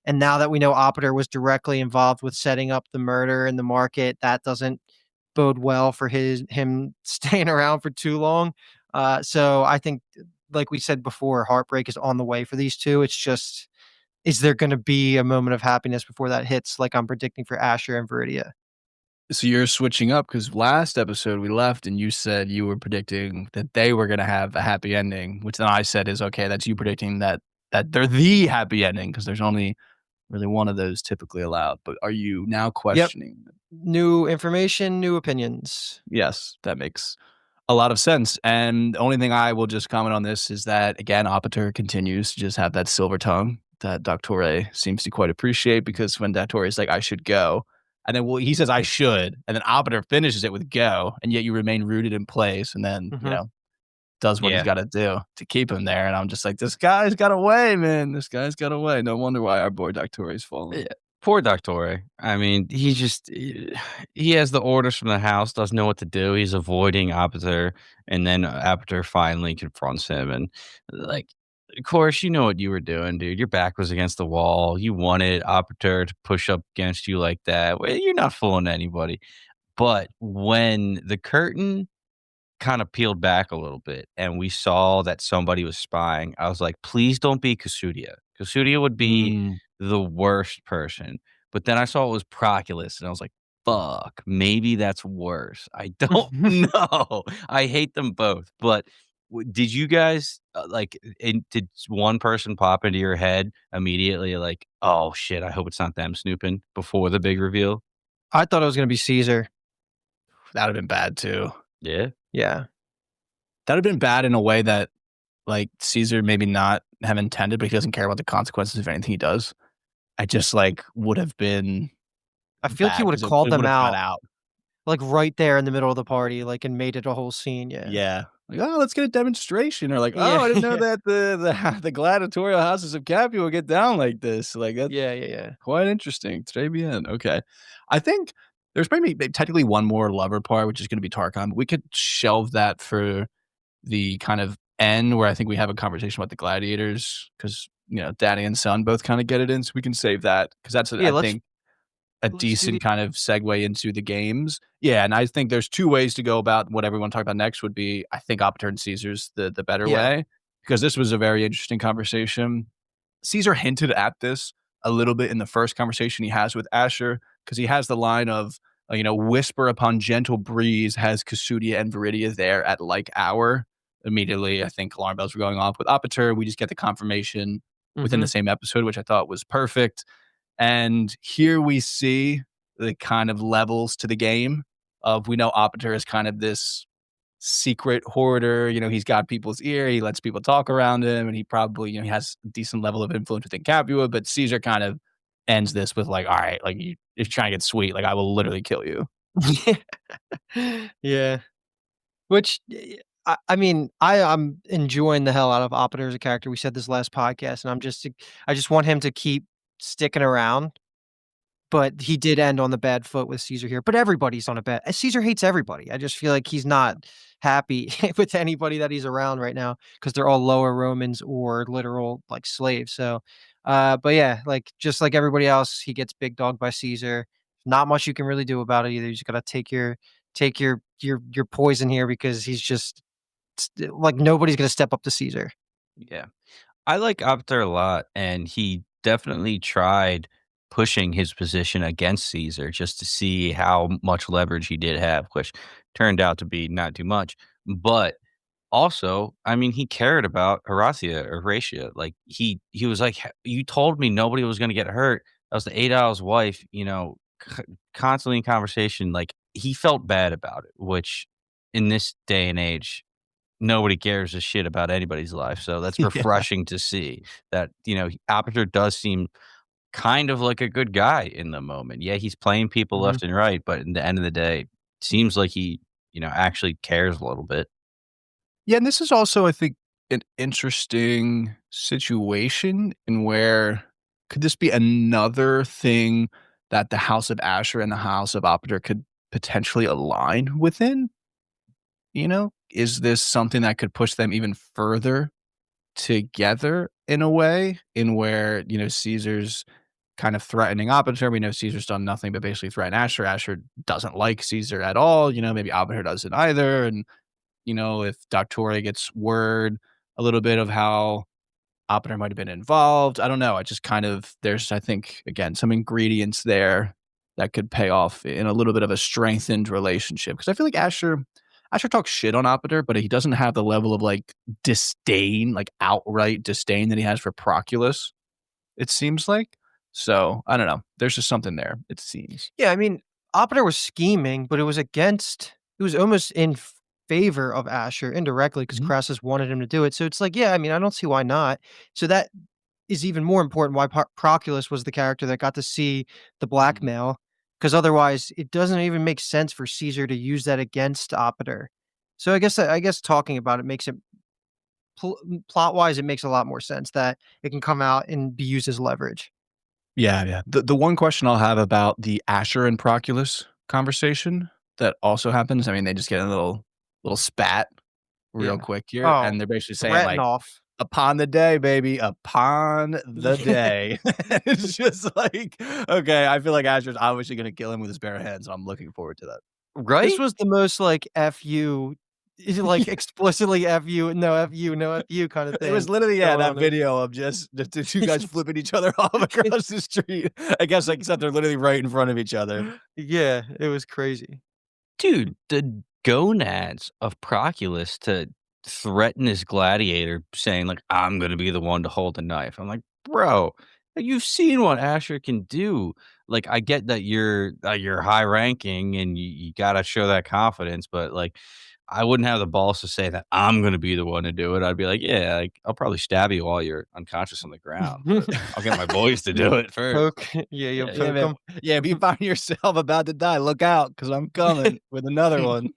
and now that we know Opiter was directly involved with setting up the murder in the market, that doesn't bode well for him staying around for too long. So I think, like we said before, heartbreak is on the way for these 2. It's just, is there gonna be a moment of happiness before that hits like I'm predicting for Asher and Viridia? So you're switching up because last episode we left and you said you were predicting that they were going to have a happy ending, which then I said is okay. That's you predicting that they're the happy ending because there's only really one of those typically allowed. But are you now Yep. questioning? New information, new opinions. Yes, that makes a lot of sense. And the only thing I will just comment on this is that again, Opiter continues to just have that silver tongue that Doctore seems to quite appreciate because when Doctore is like, I should go, and then he says I should, and then Opiter finishes it with go, and yet you remain rooted in place, and then Mhm. does what he's Yeah. got to do to keep him there. And I'm just like, this guy's got away, man. This guy's got away. No wonder why our boy Doctore is falling. Yeah. Poor Doctor. I mean, he has the orders from the house, doesn't know what to do. He's avoiding Aperture, and then Aperture finally confronts him, and like, of course, you know what you were doing, dude. Your back was against the wall. You wanted Aperture to push up against you like that. Well, you're not fooling anybody. But when the curtain kind of peeled back a little bit and we saw that somebody was spying, I was like, please don't be Kasudia. Kasudia would be Mm. the worst person. But then I saw it was Proculus and I was like, fuck, maybe that's worse. I don't know. I hate them both. But did you guys did one person pop into your head immediately like, oh shit, I hope it's not them snooping before the big reveal? I thought it was gonna be Caesar. That'd have been bad too. Yeah. Yeah. That'd have been bad in a way that like Caesar maybe not have intended, but he doesn't care about the consequences of anything he does. I just like would have been I feel like he bad would've because called it would them have got out, out. like, right there in the middle of the party, like, and made it a whole scene, yeah. Yeah. Like, "Oh, let's get a demonstration," or like, "Oh, Yeah, I didn't know yeah. that the gladiatorial houses of Capua get down like this." Like, that's Yeah, yeah, yeah. quite interesting. Très bien. Okay. I think there's maybe technically one more lover part, which is gonna be Tarkon, but we could shelve that for the kind of end where I think we have a conversation about the gladiators because, daddy and son both kinda get it in, so we can save that because that's, Yeah, I think, a let's do the decent kind of segue into the games. Yeah, and I think there's 2 ways to go about what everyone talk about next would be, I think Opportune Caesar's the better yeah. way, because this was a very interesting conversation. Caesar hinted at this a little bit in the first conversation he has with Ashur, because he has the line of, "Whisper upon gentle breeze has Cassudia and Viridia there at like hour." Immediately, I think alarm bells were going off. With Apatur, we just get the confirmation within the Mhm. same episode, which I thought was perfect. And here we see the kind of levels to the game of we know Operator is kind of this secret hoarder. He's got people's ear. He lets people talk around him, and he probably, he has a decent level of influence within Capua. But Caesar kind of ends this with like, all right, like you're trying to get sweet. Like I will literally kill you. Yeah. Which, I mean, I'm enjoying the hell out of Operator as a character. We said this last podcast, and I just want him to keep sticking around. But he did end on the bad foot with Caesar here, but everybody's on a bad Caesar hates everybody. I just feel like he's not happy with anybody that he's around right now because 'cause they're all lower Romans or literal, like, slaves, so, but yeah, like, just like everybody else, he gets big dogged by Caesar. Not much you can really do about it either. You just gotta take your poison here because he's just like, nobody's gonna step up to Caesar. Yeah. I like Apter a lot, and he definitely tried pushing his position against Caesar just to see how much leverage he did have, which turned out to be not too much. But also, I mean, he cared about Horatia. Like he was like, You told me nobody was gonna get hurt. That was the 8 hours wife, constantly in conversation. Like he felt bad about it, which in this day and age nobody cares a shit about anybody's life, so that's Yeah. refreshing to see that, Aperture does seem kind of like a good guy in the moment. Yeah, he's playing people Mhm. left and right, but in the end of the day, seems like he, actually cares a little bit. Yeah, and this is also, I think, an interesting situation in where could this be another thing that the House of Asher and the House of Operator could potentially align within? Is this something that could push them even further together in a way in where, Caesar's kind of threatening Operator. We know Caesar's done nothing but basically threaten Asher. Asher doesn't like Caesar at all. Maybe Operator doesn't either. And if Doctore gets word a little bit of how Oppenheimer might have been involved. I don't know. I just kind of there's I think again some ingredients there that could pay off in a little bit of a strengthened relationship because I feel like Asher talks shit on Operator, but he doesn't have the level of like disdain, like outright disdain that he has for Proculus. It seems like. So I don't know. There's just something there. It seems. Yeah, I mean, Operator was scheming, but it was almost in favor of Asher indirectly because Mhm. Crassus wanted him to do it. So it's like, yeah, I mean, I don't see why not. So that is even more important why Proculus was the character that got to see the Mhm. blackmail, because otherwise it doesn't even make sense for Caesar to use that against Operator. So I guess talking about it makes it plot wise, it makes a lot more sense that it can come out and be used as leverage. Yeah, yeah. The one question I'll have about the Asher and Proculus conversation that also happens, I mean, they just get a little spat real Yeah. quick here, Oh, and they're basically saying threaten like, off. "Upon the day, baby, upon the day." It's just like, okay, I feel like Asher's obviously gonna kill him with his bare hands, so I'm looking forward to that. This Right? was the most, like, "F you," like, explicitly "F you," F you, no F you" kinda It was thing literally, yeah, going that on there. video of just the 2 guys flipping each other off across the street. I guess, like, except they're literally right in front of each other. Yeah, it was crazy. Dude, the gonads of Proculus to threaten this gladiator saying, like, "I'm gonna be the one to hold the knife." I'm like, "Bro, you've seen what Asher can do." Like, I get that you're high ranking and you gotta show that confidence, but, like, I wouldn't have the balls to say that I'm gonna be the one to do it. I'd be like, "Yeah, like, I'll probably stab you while you're unconscious on the ground, but I'll get my boys to do it first." Poke yeah, you'll Yeah, yeah. Yeah, poke man. 'em. Yeah, if you find yourself about to die, look out, because 'cause I'm coming with another one.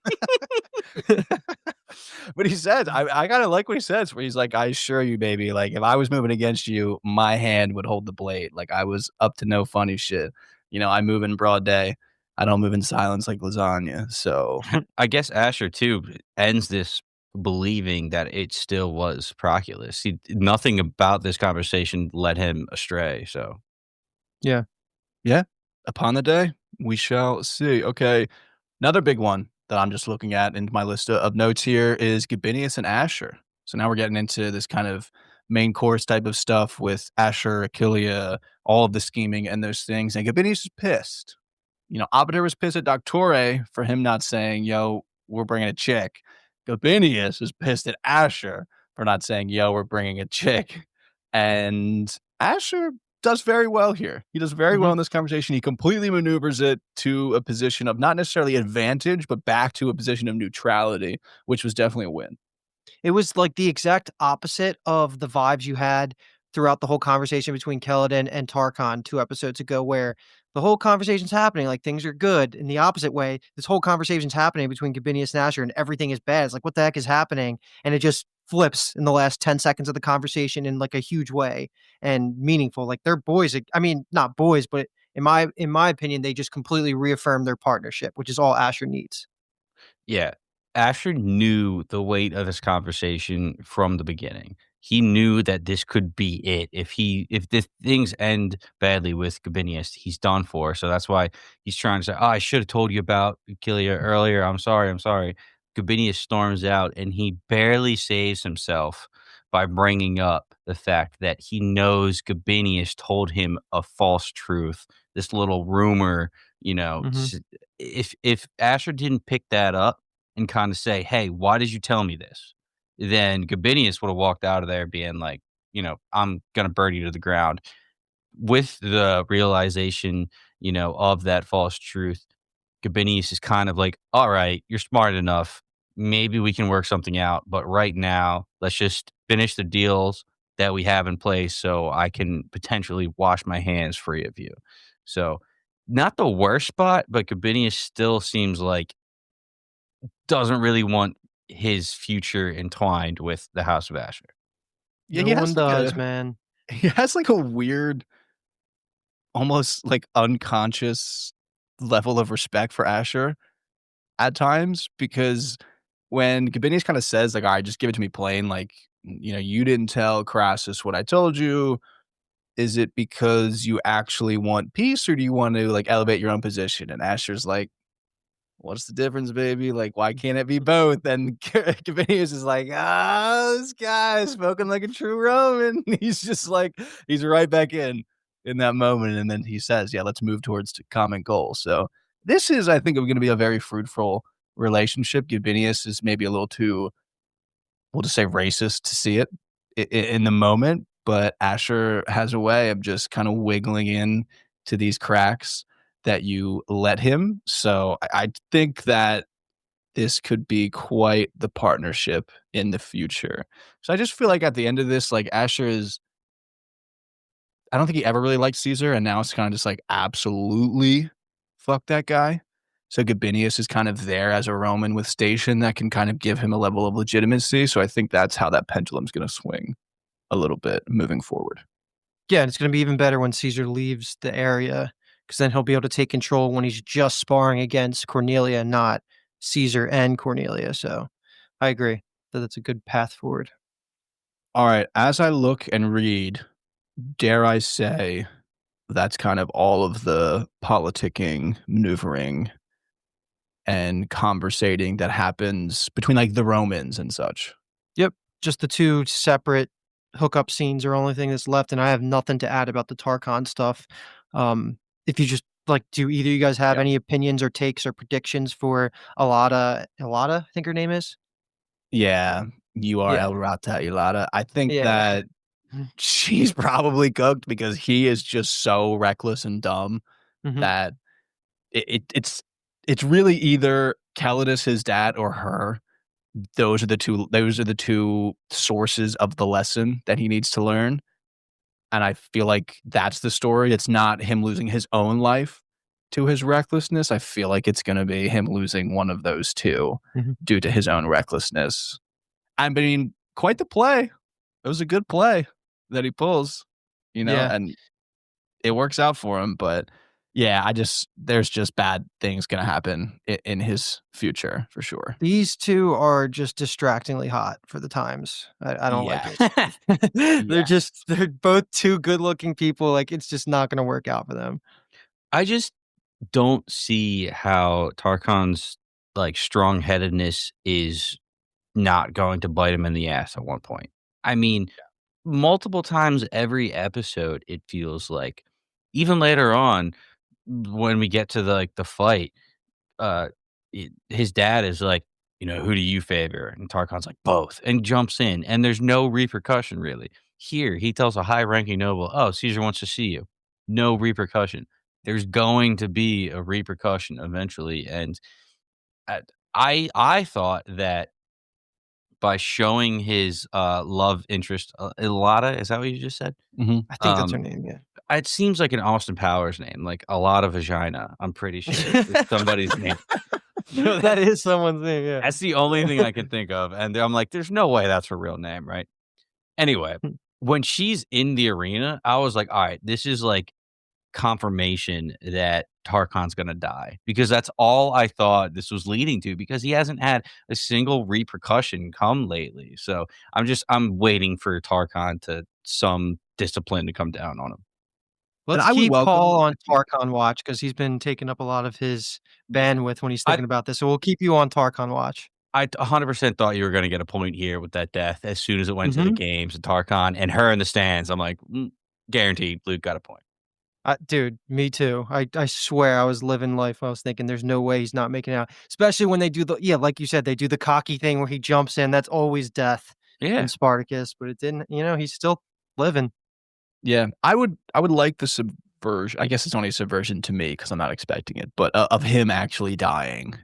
But he says, I kinda like what he says, where he's like, "I assure you, baby, like, if I was moving against you, my hand would hold the blade. Like, I was up to no funny shit. You know, I move in broad day. I don't move in silence like lasagna." So, I guess Asher too ends this believing that it still was Proculus. Nothing about this conversation led him astray. So Yeah. yeah, upon the day, we shall see. Okay, another big one that I'm just looking at in my list of notes here is Gabinius and Ashur. So now we're getting into this kind of main course type of stuff with Ashur, Achillea, all of the scheming and those things. And Gabinius is pissed. You know, Abder was pissed at Doctore for him not saying, "Yo, we're bringing a chick." Gabinius is pissed at Ashur for not saying, "Yo, we're bringing a chick." And Ashur does very well here. He does very well Mhm. in this conversation. He completely maneuvers it to a position of not necessarily advantage, but back to a position of neutrality, which was definitely a win. It was like the exact opposite of the vibes you had throughout the whole conversation between Keladin and Tarkon 2 episodes ago, where the whole conversation's happening, like things are good. In the opposite way, this whole conversation's happening between Gabinius and Asher, and everything is bad. It's like, what the heck is happening? And it just flips in the last 10 seconds of the conversation in like a huge way and meaningful. Like they're boys. I mean, not boys, but in my opinion, they just completely reaffirm their partnership, which is all Asher needs. yeah, Asher knew the weight of this conversation from the beginning. He knew that this could be it. If the things end badly with Gabinius, he's done for. So that's why he's trying to say, "Oh, I should have told you about Achillea earlier. I'm sorry. I'm sorry." Gabinius storms out, and he barely saves himself by bringing up the fact that he knows Gabinius told him a false truth. This little rumor, you know, Mhm. if Asher didn't pick that up and kind of say, "Hey, why did you tell me this?" Then Gabinius would have walked out of there being like, "I'm gonna burn you to the ground." With the realization, of that false truth, Gabinius is kind of like, "All right, you're smart enough. Maybe we can work something out, but right now, let's just finish the deals that we have in place so I can potentially wash my hands free of you." So, not the worst spot, but Gabinius still seems like doesn't really want his future entwined with the House of Ashur. Yeah, No one does, man. he has like a weird, almost like unconscious level of respect for Asher at times because when Gabinius kind of says, like, "All right, just give it to me plain, like, you didn't tell Crassus what I told you. Is it because you actually want peace or do you want to like elevate your own position?" And Asher's like, "What's the difference, baby? Like, why can't it be both?" And Cavanius is like, this guy is spoken like a true Roman. He's just like, he's right back in that moment. And then he says, "Yeah, let's move towards the common goal." So this is, I think, going to be a very fruitful relationship. Gabinius is maybe a little too, we'll just say, racist to see it in the moment, but Asher has a way of just kind of wiggling in to these cracks that you let him. So I think that this could be quite the partnership in the future. So I just feel like at the end of this, like Asher is, I don't think he ever really liked Caesar, and now it's kind of just like absolutely fuck that guy. So Gabinius is kind of there as a Roman with station that can kind of give him a level of legitimacy. So I think that's how that pendulum's going to swing a little bit moving forward. Yeah, and it's gonna be even better when Caesar leaves the area, because then he'll be able to take control when he's just sparring against Cornelia, not Caesar and Cornelia, so I agree that that's a good path forward. All right. As I look and read, dare I say that's kind of all of the politicking, maneuvering, and conversating that happens between like the Romans and such. Yep, just the 2 separate hookup scenes are only thing that's left, and I have nothing to add about the Tarkon stuff. If you just like, do either of you guys have Yeah. any opinions or takes or predictions for Alada, I think her name is? Yeah. You are Yeah, El Rata Ilata. I think yeah. that she's probably cooked because he is just so reckless and dumb Mhm. that it's really either Calidus, his dad, or her. Those are the two sources of the lesson that he needs to learn. And I feel like that's the story. It's not him losing his own life to his recklessness. I feel like it's going to be him losing one of those two due to his own recklessness. I mean, quite the play. It was a good play that he pulls, and it works out for him. But yeah, there's just bad things going to happen in his future for sure. These two are just distractingly hot for the times. I don't like it. They're both two good looking people. Like, it's just not going to work out for them. I just don't see how Tarkan's like strong-headedness is not going to bite him in the ass at one point. I mean, multiple times every episode, it feels like, even later on when we get to the fight, his dad is like, who do you favor? And Tarkan's like, both, and jumps in, and there's no repercussion really. Here, he tells a high-ranking noble, "Oh, Caesar wants to see you." No repercussion. There's going to be a repercussion eventually, and I thought that by showing his love interest, Ilata, is that what you just said? I think that's her name. Yeah. It seems like an Austin Powers name, like a lot of vagina. I'm pretty sure it's somebody's name. That is someone's name. Yeah. That's the only thing I can think of. And I'm like, there's no way that's her real name, right? Anyway, when she's in the arena, I was like, all right, this is like confirmation that Tarkan's gonna die, because that's all I thought this was leading to, because he hasn't had a single repercussion come lately. So I'm waiting for Tarkan to some discipline to come down on him. Let's keep Paul on Tarkan watch, because he's been taking up a lot of his bandwidth when he's thinking about this. So we'll keep you on Tarkan watch. I 100% thought you were going to get a point here with that death as soon as it went to the games and Tarkan and her in the stands. I'm like, guaranteed Luke got a point. Dude, me too. I swear I was living life. I was thinking there's no way he's not making it out. Especially when they do like you said, they do the cocky thing where he jumps in. That's always death in Spartacus, but it didn't, he's still living. Yeah, I would like the subversion. I guess it's only a subversion to me because I'm not expecting it, but of him actually dying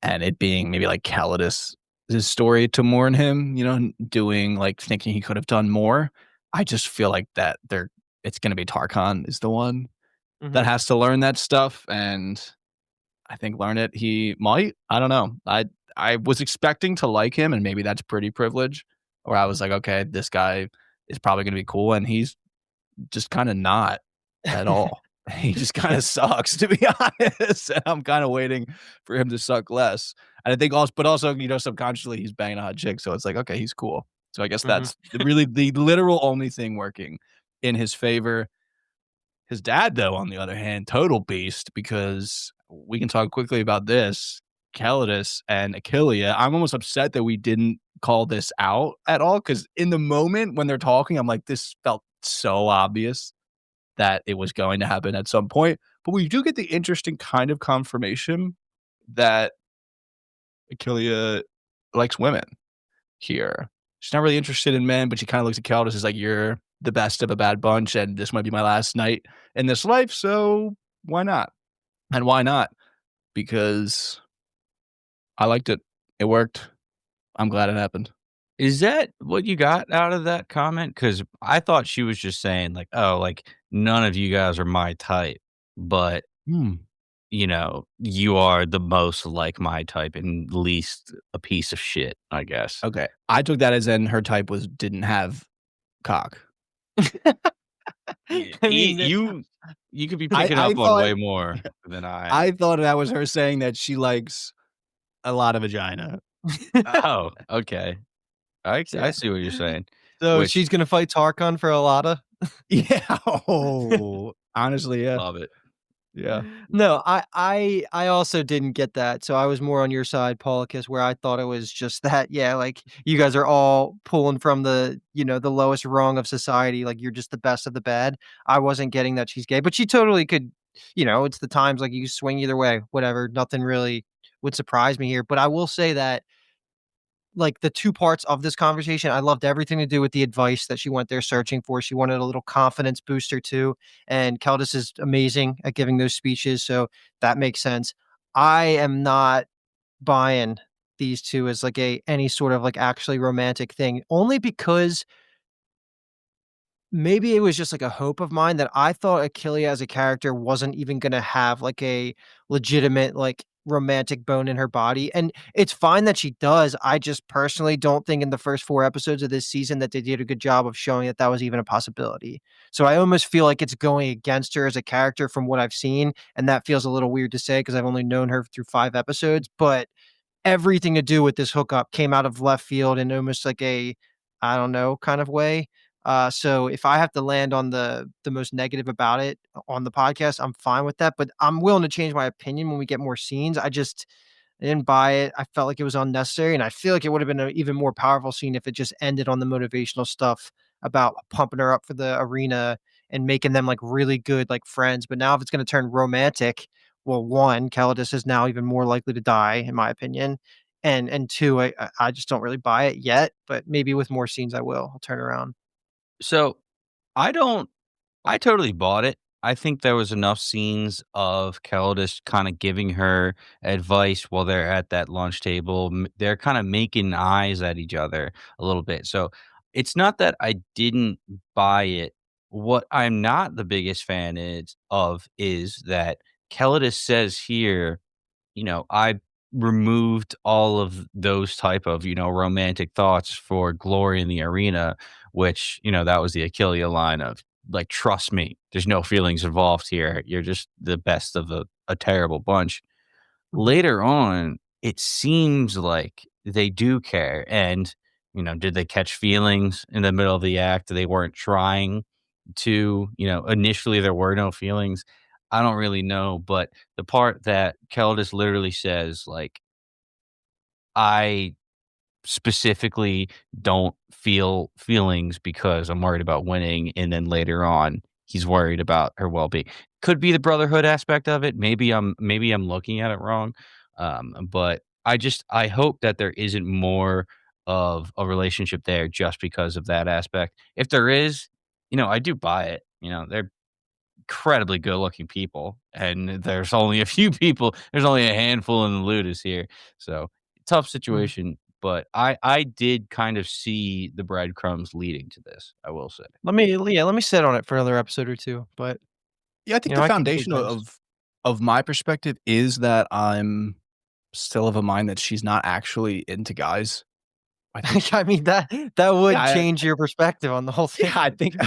and it being maybe like Calidus' story to mourn him, doing like thinking he could have done more. I just feel like that it's going to be Tarkan is the one that has to learn that stuff, and I think learn it he might. I don't know. I was expecting to like him, and maybe that's pretty privilege. Where I was like, okay, this guy is probably going to be cool, and he's just kind of not at all. He just kind of sucks, to be honest. And I'm kind of waiting for him to suck less. And I think also, subconsciously he's banging a hot chick, so it's like, okay, he's cool. So I guess that's really the literal only thing working in his favor. His dad, though, on the other hand, total beast, because we can talk quickly about this. Calidus and Achillea, I'm almost upset that we didn't call this out at all, because in the moment when they're talking, I'm like, this felt so obvious that it was going to happen at some point. But we do get the interesting kind of confirmation that Achillea likes women here. She's not really interested in men, but she kind of looks at Calidus as like, you're the best of a bad bunch, and this might be my last night in this life, so why not? And why not? Because I liked it. It worked. I'm glad it happened. Is that what you got out of that comment? Because I thought she was just saying like, oh, like none of you guys are my type, but you are the most like my type and least a piece of shit, I guess. Okay. I took that as in her type didn't have cock. I mean, you could be picking up on way more than I. I thought that was her saying that she likes a lot of vagina. Oh, okay. I see what you're saying. So she's gonna fight Tarkan for Ilata? Yeah. Oh, honestly, yeah. Love it. Yeah. No, I also didn't get that. So I was more on your side, Paulicus, where I thought it was just that, yeah, like you guys are all pulling from the lowest rung of society, like you're just the best of the bad. I wasn't getting that she's gay, but she totally could, it's the times, like you swing either way, whatever. Nothing really would surprise me here. But I will say that, like, the two parts of this conversation, I loved everything to do with the advice that she went there searching for. She wanted a little confidence booster too. And Calidus is amazing at giving those speeches. So that makes sense. I am not buying these two as like any sort of like actually romantic thing, only because maybe it was just like a hope of mine that I thought Achilles as a character wasn't even gonna have like a legitimate like romantic bone in her body. And it's fine that she does. I just personally don't think in the first 4 episodes of this season that they did a good job of showing that that was even a possibility. So I almost feel like it's going against her as a character from what I've seen. And that feels a little weird to say because I've only known her through 5 episodes, but everything to do with this hookup came out of left field in almost like a, I don't know, kind of way. So if I have to land on the most negative about it on the podcast, I'm fine with that. But I'm willing to change my opinion when we get more scenes. I didn't buy it. I felt like it was unnecessary, and I feel like it would have been an even more powerful scene if it just ended on the motivational stuff about pumping her up for the arena and making them like really good like friends. But now if it's going to turn romantic, well, one, Calidus is now even more likely to die, in my opinion. And two, I just don't really buy it yet, but maybe with more scenes I will. I'll turn around. So I don't I totally bought it. I think there was enough scenes of Calidus kinda giving her advice while they're at that lunch table. They're kinda making eyes at each other a little bit. So, it's not that I didn't buy it. What I'm not the biggest fan is that Calidus says here, I removed all of those type of, romantic thoughts for glory in the arena, which, that was the Achilles line of like, trust me, there's no feelings involved here. You're just the best of a terrible bunch. Mhm. Later on, it seems like they do care. And, did they catch feelings in the middle of the act? They weren't trying to, initially there were no feelings. I don't really know. But the part that Keldis literally says, like, I specifically don't feel feelings because I'm worried about winning, and then later on, he's worried about her well-being. Could be the brotherhood aspect of it. Maybe I'm looking at it wrong, but I hope that there isn't more of a relationship there just because of that aspect. If there is, I do buy it. They're incredibly good-looking people, and there's only a few people. There's only a handful in the Ludus here, so tough Mhm. situation. But I did kind of see the breadcrumbs leading to this, I will say. Let me sit on it for another episode or two. But Yeah, I think the I could dig foundation this. of my perspective is that I'm still of a mind that she's not actually into guys. I think I mean that yeah, would change your perspective on the whole thing. yeah,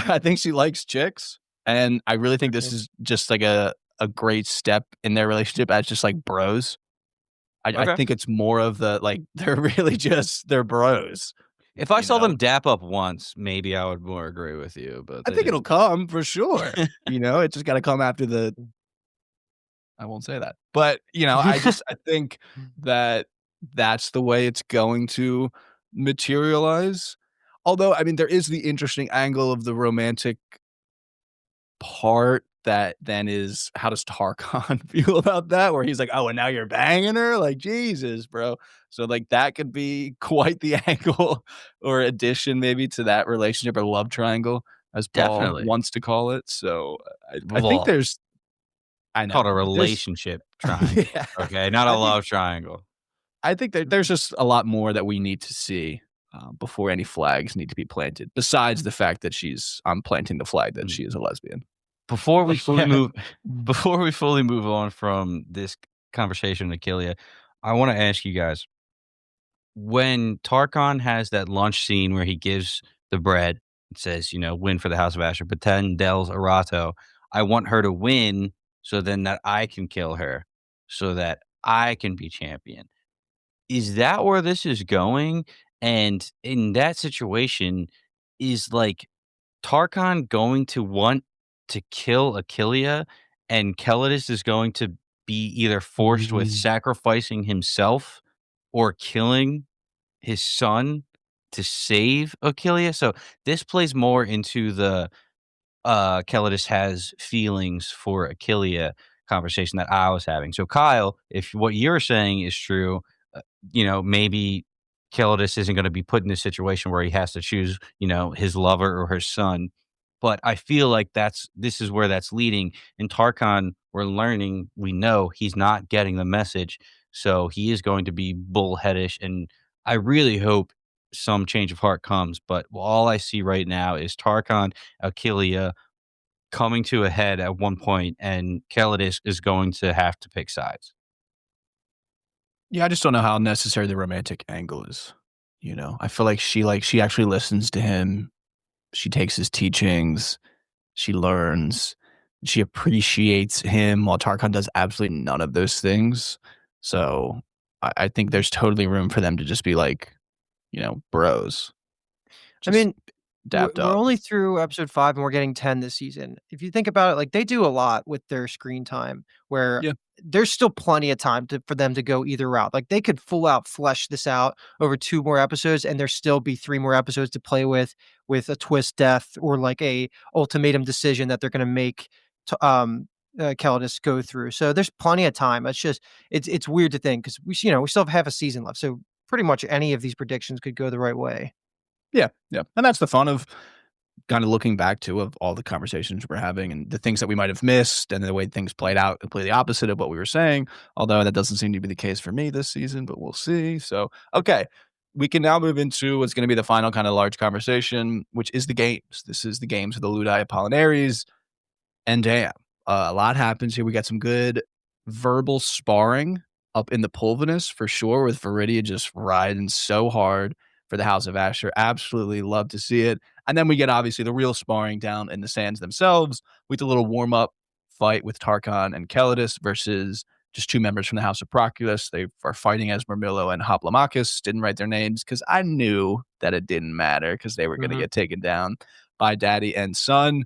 I think she likes chicks, and I really think this Okay. is just like a great step in their relationship as just like bros. I Okay. think it's more of the like they're really just they're bros, If I you saw know? them dap up once, maybe I would more agree with you, but I they think it'll didn't. come for sure, it just gotta come after the I won't say that. But, I think that that's the way it's going to materialize. Although, I mean, there is the interesting angle of the romantic part that then is how does Tarkon feel about that? Where he's like, "Oh, and now you're banging her? Like, Jesus, bro." So, like, that could be quite the angle or addition maybe to that relationship or love triangle, as Paul Definitely. wants to call it. So, I think Well, there's I called know. a There's relationship triangle, yeah. okay? Not a I think love triangle. I think there's just a lot more that we need to see, before any flags need to be planted, besides the fact that I'm planting the flag that Mm. she is a lesbian. Before we fully Yeah. move before we fully move on from this conversation, Achilles, I wanna ask you guys, when Tarkon has that lunch scene where he gives the bread and says, "Win for the House of Ashur, pretend Del's Arato. I want her to win so then that I can kill her, so that I can be champion." Is that where this is going? And in that situation, is, like, Tarkon going to want to kill Achilles, and Calidus is going to be either forced with Mm. sacrificing himself or killing his son to save Achilles? So this plays more into the Calidus has feelings for Achilles conversation that I was having. So Kyle, if what you're saying is true, maybe Calidus isn't going to be put in a situation where he has to choose, his lover or his son. But I feel like this is where that's leading. And Tarkon, we're learning, we know he's not getting the message. So he is going to be bullheadish. And I really hope some change of heart comes. But all I see right now is Tarkon, Achillea coming to a head at one point, and Kelladis is going to have to pick sides. Yeah, I just don't know how necessary the romantic angle is. You know, I feel like she actually listens to him. She takes his teachings. She learns. She appreciates him while Tarkon does absolutely none of those things. So I think there's totally room for them to just be like, bros. I Just mean, we're dapped we're up. only through episode 5 and we're getting 10 this season. If you think about it, like, they do a lot with their screen time where Yeah. there's still plenty of time for them to go either route. Like, they could full out flesh this out over 2 more episodes and there still be 3 more episodes to play with a twist death or like a ultimatum decision that they're gonna make to, Calidus go through. So there's plenty of time. It's just it's weird to think because we still have half a season left. So pretty much any of these predictions could go the right way. Yeah. Yeah. And that's the fun of kind of looking back to of all the conversations we're having and the things that we might have missed and the way things played out completely opposite of what we were saying. Although that doesn't seem to be the case for me this season, but we'll see. So, okay. We can now move into what's going to be the final kind of large conversation, which is the games. This is the games of the Ludi Apollinaries. And damn, a lot happens here. We got some good verbal sparring up in the Pulvinus for sure, with Viridia just riding so hard for the House of Ashur. Absolutely love to see it. And then we get obviously the real sparring down in the sands themselves with the little warm up fight with Tarkon and Kelladis versus just two members from the House of Proculus. They are fighting as Murmillo and Hoplomachus. Didn't write their names because I knew that it didn't matter because they were going to Mhm. get taken down by daddy and son.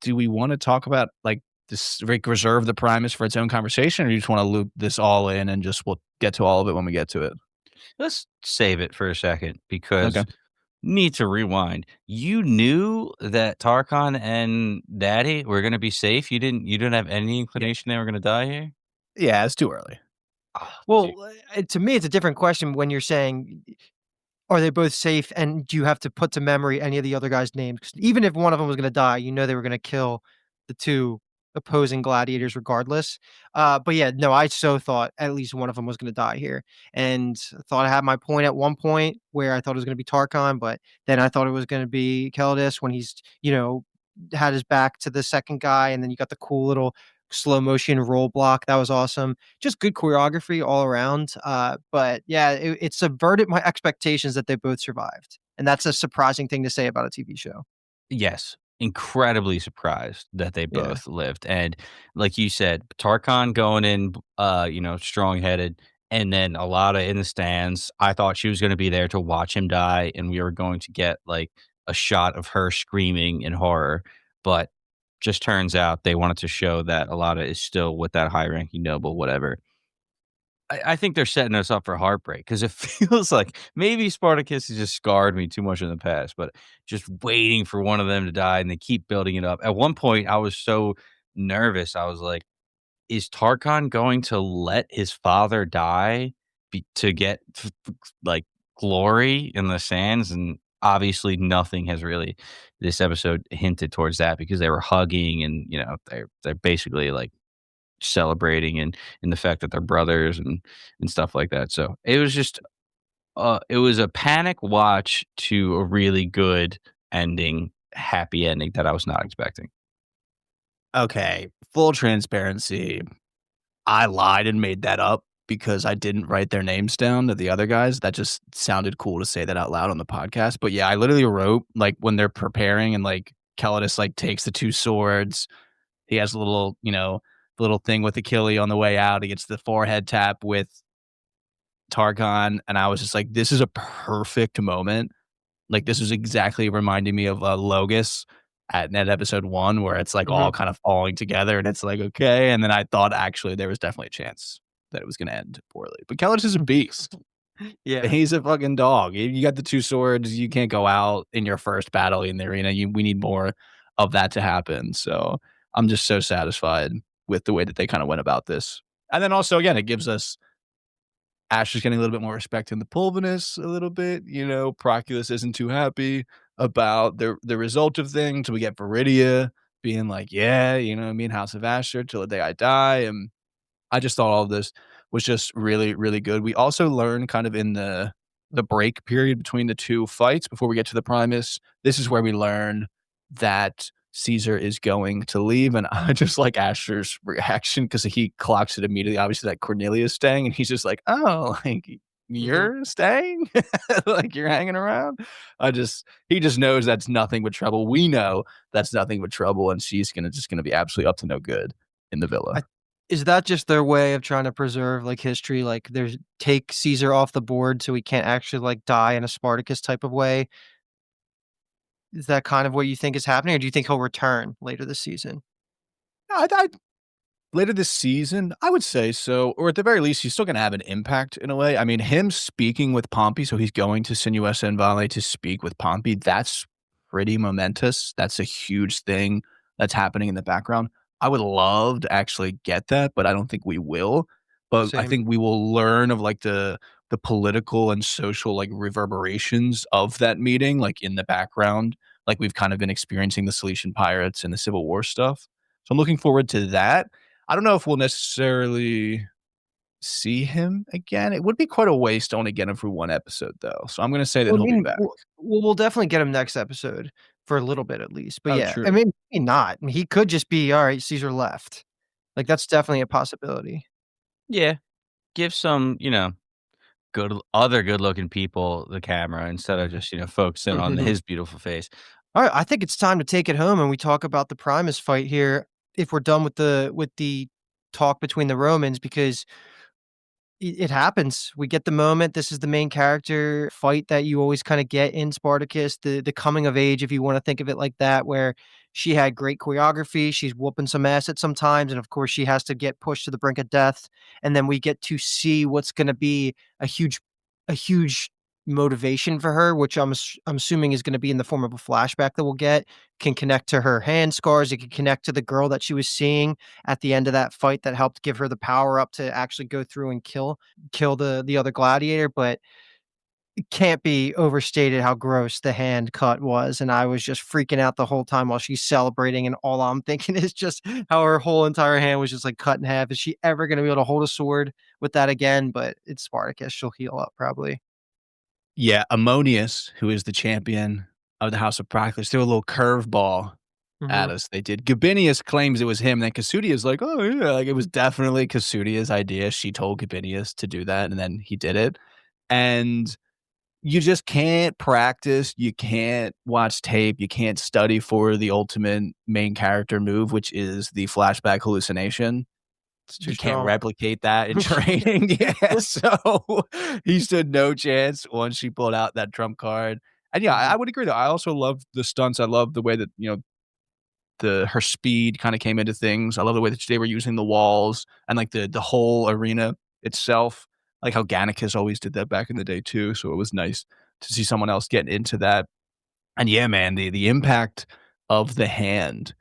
Do we want to talk about like this, like, reserve the Primus for its own conversation, or you just want to loop this all in and just we'll get to all of it when we get to it? Let's save it for a second Okay. because need to rewind. You knew that Tarkon and Daddy were gonna be safe? You didn't have any Yeah. inclination they were gonna die here? Yeah, it's too early. Oh, Well, dude. to me, it's a different question when you're saying, are they both safe, and do you have to put to memory any of the other guys' names? 'Cause even if one of them was gonna die, they were gonna kill the 2 opposing gladiators regardless. But yeah, no, I so thought at least one of them was gonna die here, and I thought I had my point at one point where I thought it was gonna be Tarkon, but then I thought it was gonna be Kelladis when had his back to the second guy, and then you got the cool little slow motion roll block. That was awesome. Just good choreography all around. But yeah, it subverted my expectations that they both survived. And that's a surprising thing to say about a TV show. Yes, incredibly surprised that they Yeah. both lived, and like you said, Tarkon going in, strong-headed, and then Alana in the stands. I thought she was gonna be there to watch him die, and we were going to get, like, a shot of her screaming in horror, but just turns out they wanted to show that Alana is still with that high-ranking noble, whatever. I think they're setting us up for heartbreak because it feels like maybe Spartacus has just scarred me too much in the past, but just waiting for one of them to die and they keep building it up. At one point, I was so nervous. I was like, is Tarkon going to let his father die to get like glory in the sands? And obviously, nothing has really this episode hinted towards that because they were hugging and they're basically like celebrating and in the fact that they're brothers and stuff like that. So it was just it was a panic watch to a really good ending, happy ending that I was not expecting. Okay. Full transparency. I lied and made that up because I didn't write their names down to the other guys. That just sounded cool to say that out loud on the podcast. But yeah, I literally wrote like when they're preparing and like Calidus like takes the two swords. He has a little, little thing with Achille on the way out. He gets the forehead tap with Targon. And I was just like, this is a perfect moment. Like, this was exactly reminding me of Logus at net episode 1, where it's like all Mhm. kind of falling together. And it's like, okay. And then I thought actually there was definitely a chance that it was going to end poorly. But Kellich is a beast. Yeah. He's a fucking dog. You got the two swords. You can't go out in your first battle in the arena. We need more of that to happen. So I'm just so satisfied with the way that they kind of went about this. And then also, again, it gives us Ash's getting a little bit more respect in the Pulvinus a little bit. Proculus isn't too happy about the result of things. We get Viridia being like, yeah, me and House of Ashur till the day I die. And I just thought all of this was just really, really good. We also learned kind of in the the break period between the two fights before we get to the Primus. This is where we learn that Caesar is going to leave, and I just like Ashur's reaction because he clocks it immediately, obviously, that Cornelia's staying, and he's just like, "Oh, like, you're staying? Like, you're hanging around?" He just knows that's nothing but trouble. We know that's nothing but trouble, and she's just gonna be absolutely up to no good in the villa. Is that just their way of trying to preserve, like, history? Like, there's take Caesar off the board so he can't actually, like, die in a Spartacus type of way? Is that kind of what you think is happening, or do you think he'll return later this season? I Later this season, I would say so, or at the very least, he's still gonna have an impact in a way. I mean, him speaking with Pompey, so he's going to Sinuessa and Vale to speak with Pompey, that's pretty momentous. That's a huge thing that's happening in the background. I would love to actually get that, but I don't think we will. But I Same. think we will learn of, like, the political and social, like, reverberations of that meeting, like, in the background, like we've kind of been experiencing the Cilician pirates and the Civil War stuff. So I'm looking forward to that. I don't know if we'll necessarily see him again. It would be quite a waste to only get him for one episode, though. So I'm gonna say that Well, I he'll be mean, back. we'll definitely get him next episode for a little bit at least, but Oh, yeah, I true. mean, maybe not. I mean, he could just be, "Alright, Caesar left." Like, that's definitely a possibility. Yeah, give some, other good-looking people the camera instead of just, focusing on his beautiful face. Alright, I think it's time to take it home and we talk about the Primus fight here if we're done with the talk between the Romans because it happens. We get the moment. This is the main character fight that you always kind of get in Spartacus, the coming of age, if you want to think of it like that, where she had great choreography. She's whooping some ass at sometimes, and of course, she has to get pushed to the brink of death. And then we get to see what's going to be a huge motivation for her, which I'm assuming is going to be in the form of a flashback that we'll get. Can connect to her hand scars. It can connect to the girl that she was seeing at the end of that fight that helped give her the power up to actually go through and kill the other gladiator, but it can't be overstated how gross the hand cut was, and I was just freaking out the whole time while she's celebrating, and all I'm thinking is just how her whole entire hand was just, like, cut in half. Is she ever gonna be able to hold a sword with that again? But it's Spartacus, she'll heal up probably. Yeah, Ammonius, who is the champion of the House of Proclus, threw a little curveball at Mhm. us. They did. Gabinius claims it was him. Then Cassudia's like, "Oh yeah, like it was definitely Cassudia's idea. She told Gabinius to do that, and then he did it." And you just can't practice. You can't watch tape. You can't study for the ultimate main character move, which is the flashback hallucination. It's too You can't strong. replicate that in training. Yeah, so he stood no chance once she pulled out that trump card. And yeah, I Mhm. would agree though. I also love the stunts. I love the way that, her speed kinda came into things. I love the way that they were using the walls and, like, the whole arena itself, like how Gannicus always did that back in the day too, so it was nice to see someone else getting into that. And yeah, man, the impact of the hand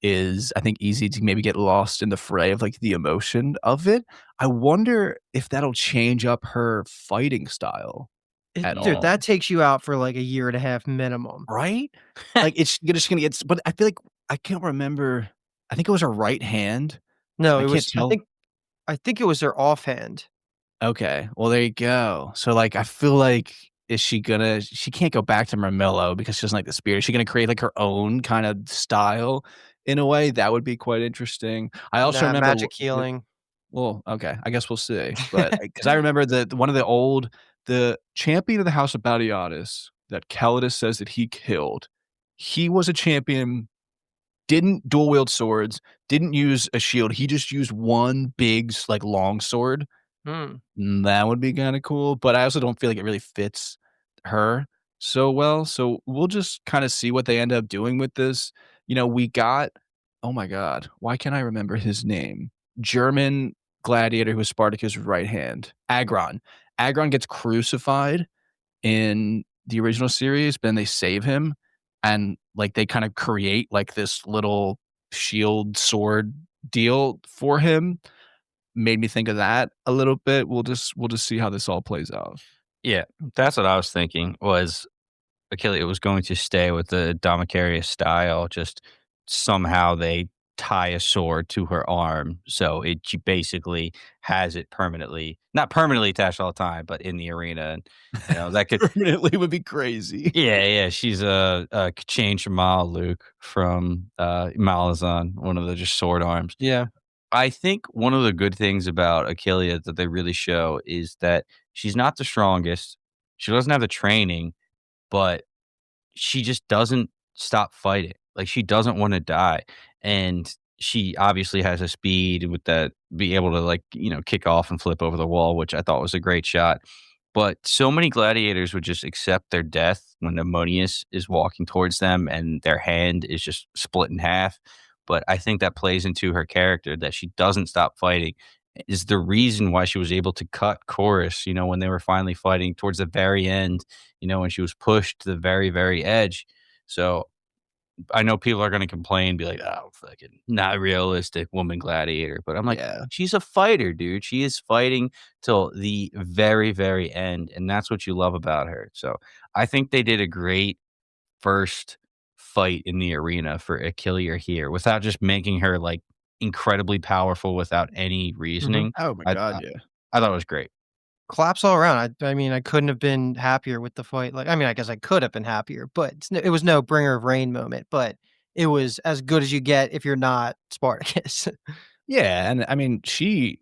is, I think, easy to maybe get lost in the fray of, like, the emotion of it. I wonder if that'll change up her fighting style at Dude, all, that takes you out for, like, a year and a half minimum. right? Like, it's just gonna get but I feel like I can't remember. I think it was her right hand. No, I it can't was tell. I think it was her offhand. Okay, well, there you go. So, like, I feel like she can't go back to Mermillo because she doesn't like the spirit. Is she gonna create, like, her own kind of style in a way? That would be quite interesting. I also Nah, remember magic healing. well, okay, I guess we'll see, but because I remember that one of the champion of the House of Batiatus that Calidus says that he killed, he was a champion, didn't dual wield swords, didn't use a shield, he just used one big like, long sword. Hmm. That would be kinda cool, but I also don't feel like it really fits her so well, so we'll just kinda see what they end up doing with this. We got oh my god, why can't I remember his name? German gladiator who was Spartacus' right hand, Agron. Agron gets crucified in the original series, but then they save him, and, like, they kind of create, like, this little shield sword deal for him. Made me think of that a little bit. We'll just see how this all plays out. Yeah, that's what I was thinking was Achille was going to stay with the Domicarius style, just somehow they tie a sword to her arm, so she basically has it permanently, not permanently attached all the time, but in the arena, and that could. Permanently would be crazy. Yeah, she's a change from Luke from Malazan, one of the just sword arms. Yeah. I think one of the good things about Achilea that they really show is that she's not the strongest. She doesn't have the training, but she just doesn't stop fighting. Like, she doesn't wanna die, and she obviously has a speed with that be able to, like, kick off and flip over the wall, which I thought was a great shot. But so many gladiators would just accept their death when Ammonius is walking towards them and their hand is just split in half. But I think that plays into her character, that she doesn't stop fighting is the reason why she was able to cut Chorus, when they were finally fighting towards the very end, when she was pushed to the very, very edge. So I know people are going to complain, be like, oh, fucking not realistic woman gladiator. But I'm like, Yeah. she's a fighter, dude. She is fighting till the very, very end. And that's what you love about her. So I think they did a great first fight in the arena for Achilea here without just making her like incredibly powerful without any reasoning. Oh my I, god, I, yeah. I thought it was great. Claps all around. I mean, I couldn't have been happier with the fight. Like, I mean, I guess I could have been happier, but it was no bringer of rain moment, but it was as good as you get if you're not Spartacus. Yeah, and I mean, she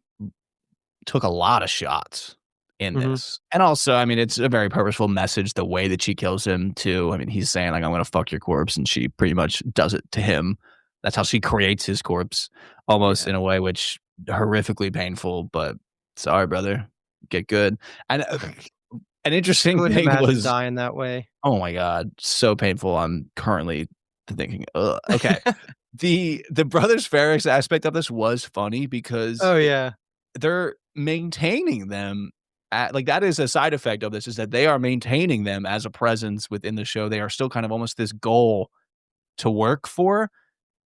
took a lot of shots in Mhm. this. And also, I mean, it's a very purposeful message the way that she kills him too. I mean, he's saying like, I'm gonna fuck your corpse, and she pretty much does it to him. That's how she creates his corpse, almost in a way which horrifically painful, but sorry, brother. Get good. And an interesting Couldn't thing imagine was, dying that way. oh my god, so painful. I'm currently thinking, ugh. Okay. The Brothers Ferrix aspect of this was funny because Oh, yeah. they're maintaining them at like, that is a side effect of this, is that they are maintaining them as a presence within the show. They are still kind of almost this goal to work for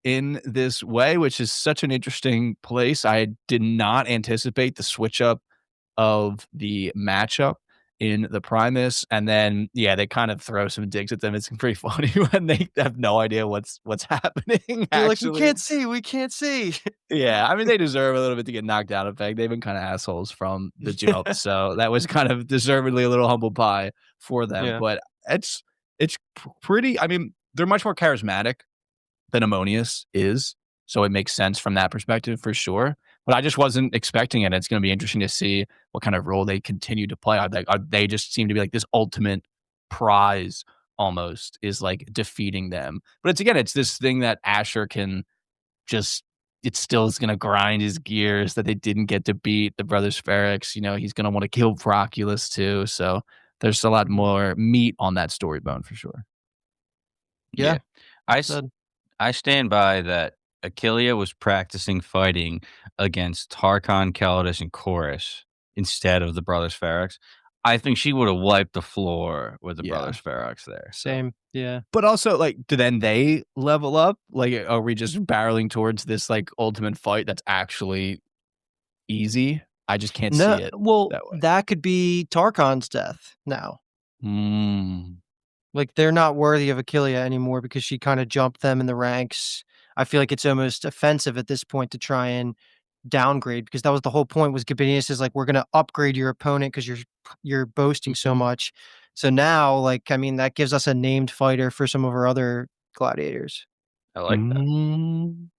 in this way, which is such an interesting place. I did not anticipate the switch up of the matchup in the Primus, and then, yeah, they kind of throw some digs at them. It's pretty funny when they have no idea what's happening, They're like, actually. we can't see. Yeah, I mean, they deserve a little bit to get knocked out of peg. They've been kinda assholes from the jump, so that was kind of deservedly a little humble pie for them, Yeah. but it's pretty, I mean, they're much more charismatic than Ammonius is, so it makes sense from that perspective for sure, but I just wasn't expecting it. It's gonna be interesting to see what kind of role they continue to play. They just seem to be like this ultimate prize almost, is like defeating them, but it's this thing that Ashur can just, it still is gonna grind his gears that they didn't get to beat the Brothers Ferrix. He's gonna wanna kill Proculus too, so there's a lot more meat on that story bone for sure. Yeah. Yeah. I, s- Said. I stand by that Achilea was practicing fighting against Tarchon, Calidus, and Chorus instead of the Brothers Ferrix. I think she would have wiped the floor with the Yeah. Brothers Ferrix there. So. Same. Yeah. But also, like, do then they level up? Like, are we just barreling towards this, like, ultimate fight that's actually easy? I just can't see No, it well, that way. that could be Tarkon's death now. Mm. Like, they're not worthy of Achilea anymore because she kinda jumped them in the ranks. I feel like it's almost offensive at this point to try and downgrade, because that was the whole point. Was Gabinius is like, "We're gonna upgrade your opponent because you're boasting so much." So now, like, I mean, that gives us a named fighter for some of our other gladiators. I like that. Mm.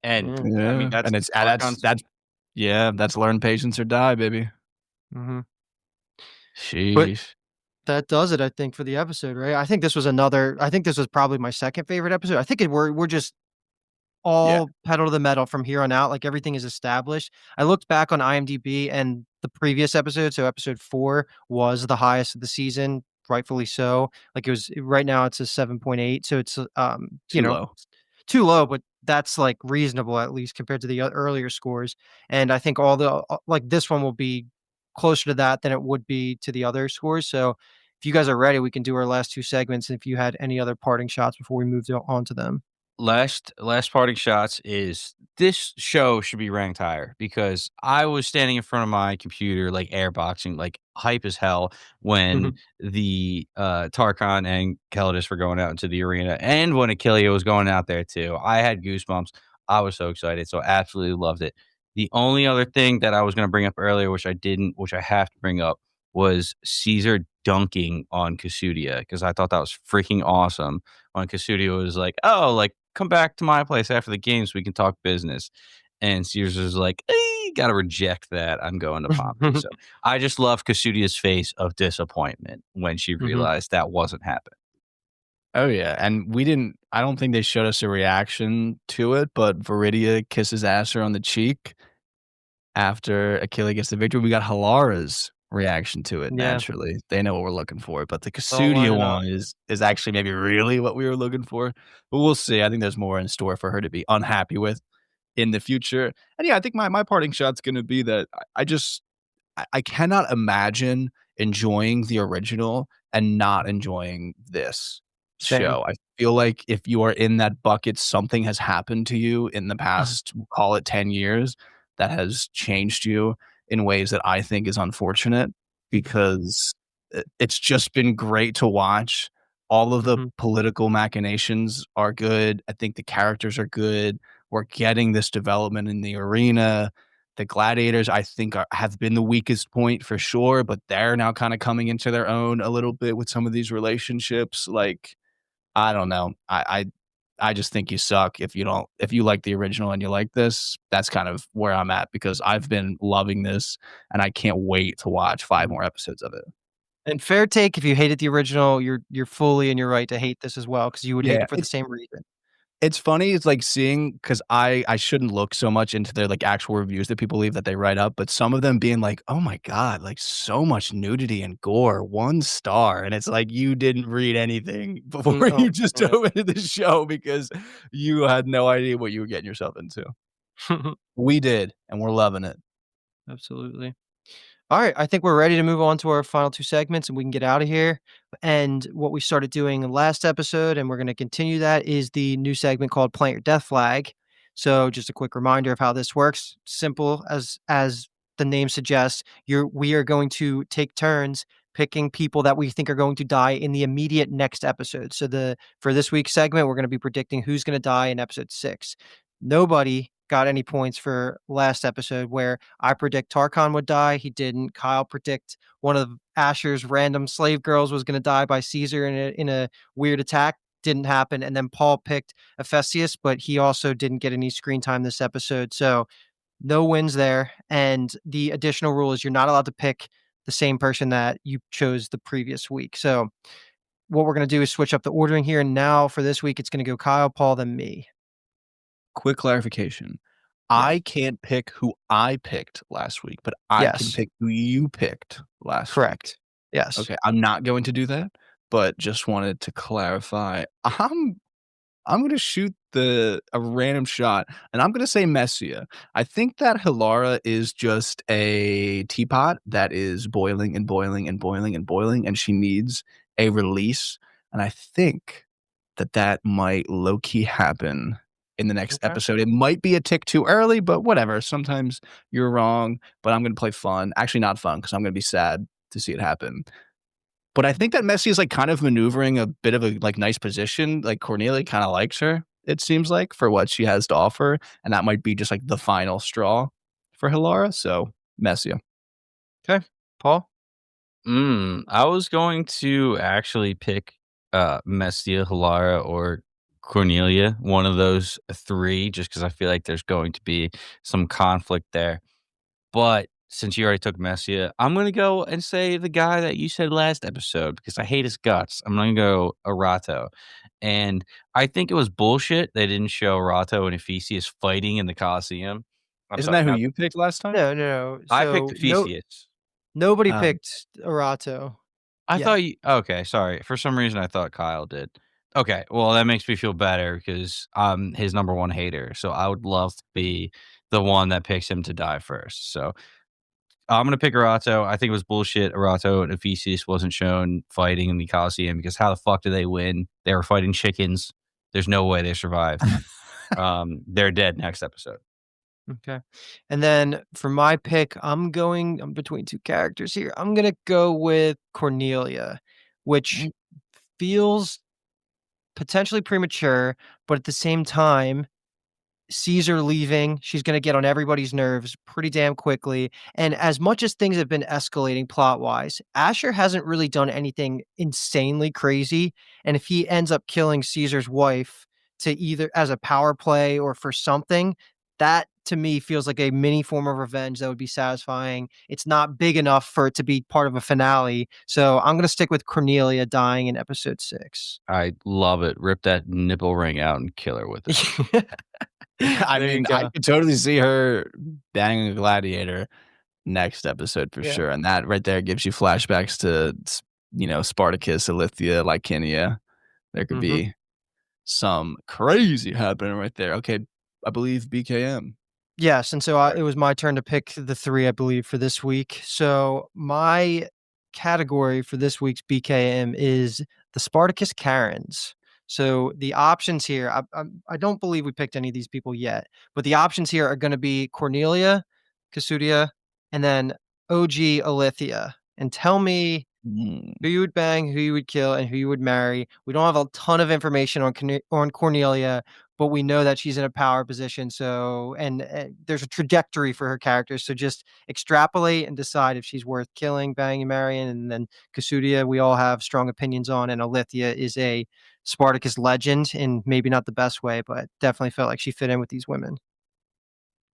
And Mm. I mean, Yeah, that's and it's Tarchon's. that's learn patience or die, baby. Mhm. But Sheesh. that does it, I think, for the episode, right? I think this was probably my second favorite episode. I think we're just Yeah. all pedal to the metal from here on out. Like, everything is established. I looked back on IMDb, and the previous episode, so episode 4, was the highest of the season, rightfully so. Like, it was right now it's a 7.8, so it's Too low. too low, but that's like reasonable, at least compared to the earlier scores. And I think all the like this one will be closer to that than it would be to the other scores. So if you guys are ready, we can do our last two segments. And if you had any other parting shots before we moved on to them. Last parting shots is this show should be ranked higher because I was standing in front of my computer like airboxing like hype as hell when Mhm. the Tarkon and Calidus were going out into the arena, and when Achilea was going out there too. I had goosebumps. I was so excited. So absolutely loved it. The only other thing that I was going to bring up earlier, which I didn't, which I have to bring up, was Caesar dunking on Kasudia because I thought that was freaking awesome. When Kasudia was like, "Oh, like come back to my place after the game so we can talk business," and Caesar was like, "Gotta reject that. I'm going to Pompey." So I just love Kasudia's face of disappointment when she realized that wasn't happening. Oh, yeah, and I don't think they showed us a reaction to it, but Viridia kisses Ashur on the cheek after Achille gets the victory. We got Halara's reaction to it Yeah, naturally. They know what we're looking for, but the it's all Kasudia lining up. one is actually maybe really what we were looking for, but we'll see. I think there's more in store for her to be unhappy with in the future, and yeah, I think my parting shot's gonna be that I just I cannot imagine enjoying the original and not enjoying this Same. show. I feel like if you are in that bucket, something has happened to you in the past, call it 10 years, that has changed you in ways that I think is unfortunate because it's just been great to watch. All of the Mhm. political machinations are good. I think the characters are good. We're getting this development in the arena. The gladiators, I think, have been the weakest point for sure, but they're now kind of coming into their own a little bit with some of these relationships. Like, I don't know. I just think you suck if you like the original and you like this. That's kind of where I'm at because I've been loving this and I can't wait to watch 5 Mhm. more episodes of it. And fair take, if you hated the original, you're fully in your right to hate this as well because you would hate Yeah, it for the same reason. it's funny, it's like seeing because I shouldn't look so much into their, like, actual reviews that people leave that they write up, but some of them being like, "Oh my god, like, so much nudity and gore, 1 star," and it's like, you didn't read anything before Oh, you just right. dove into the show because you had no idea what you were getting yourself into. We did, and we're loving it. Absolutely. All right, I think we're ready to move on to our final 2 segments and we can get out of here. And what we started doing last episode, and we're going to continue that, is the new segment called Plant Your Death Flag. So, just a quick reminder of how this works. Simple as the name suggests, we are going to take turns picking people that we think are going to die in the immediate next episode. So, the for this week's segment, we're going to be predicting who's going to die in episode 6. Nobody got any points for last episode where I predict Tarkon would die. He didn't. Kyle predict one of Ashur's random slave girls was going to die by Caesar in a weird attack. Didn't happen. And then Paul picked Ephesius, but he also didn't get any screen time this episode. So no wins there. And the additional rule is you're not allowed to pick the same person that you chose the previous week. So what we're going to do is switch up the ordering here. And now for this week, it's going to go Kyle, Paul, then me. Quick clarification. Yes. I can't pick who I picked last week, but I can Yes. pick who you picked last week. Correct. Yes. Okay, I'm not going to do that, but just wanted to clarify. I'm gonna shoot a random shot, and I'm gonna say Messia. I think that Hilara is just a teapot that is boiling and boiling and boiling and boiling, and she needs a release, and I think that that might low key happen in the next Okay. episode. It might be a tick too early, but whatever. Sometimes you're wrong, but I'm gonna play fun. Actually, not fun because I'm gonna be sad to see it happen. But I think that Messi is, like, kind of maneuvering a bit of a, like, nice position, like, Cornelia kinda likes her, it seems like, for what she has to offer, and that might be just, like, the final straw for Hilara, so Messi. Okay. Paul? I was going to actually pick Mestia, Hilara, or Cornelia, one of those 3, just because I feel like there's going to be some conflict there. But since you already took Messia, I'm gonna go and say the guy that you said last episode because I hate his guts. I'm gonna go Arato. And I think it was bullshit they didn't show Arato and Ephesius fighting in the Coliseum. I'm Isn't sorry, that who not you picked last time? No, no, no. I picked So, Ephesius. nobody Um, picked Arato. I Yeah. thought you okay, sorry. For some reason I thought Kyle did. Okay, well that makes me feel better because I'm his number 1 hater. So I would love to be the one that picks him to die first. So I'm gonna pick Arato. I think it was bullshit. Arato and Ephesius wasn't shown fighting in the Coliseum because how the fuck did they win? They were fighting chickens. There's no way they survived. They're dead next episode. Okay. And then for my pick, I'm between 2 characters here. I'm gonna go with Cornelia, which Mm. feels potentially premature, but at the same time, Caesar leaving, she's gonna get on everybody's nerves pretty damn quickly, and as much as things have been escalating plot-wise, Ashur hasn't really done anything insanely crazy, and if he ends up killing Caesar's wife to either as a power play or for something, that to me feels like a mini form of revenge that would be satisfying. It's not big enough for it to be part of a finale, so I'm gonna stick with Cornelia dying in episode 6. I love it. Rip that nipple ring out and kill her with it. I There you mean, I go. could totally see her banging a gladiator next episode for Yeah. sure, and that right there gives you flashbacks to Spartacus, Alithia, Lycinia. There could Mhm. be some crazy happening right there. Okay, I believe BKM. Yes, and so, Right. it was my turn to pick the 3, I believe, for this week. So, my category for this week's BKM is the Spartacus Karens. So, the options here, I don't believe we picked any of these people yet, but the options here are gonna be Cornelia, Kasudia, and then OG Alithia. And tell me Mm. who you would bang, who you would kill, and who you would marry. We don't have a ton of information on Cornelia, but we know that she's in a power position. So, and there's a trajectory for her character. So, just extrapolate and decide if she's worth killing, banging, marrying. And then Kasudia, we all have strong opinions on, and Alithia is a Spartacus legend, in maybe not the best way, but definitely felt like she fit in with these women.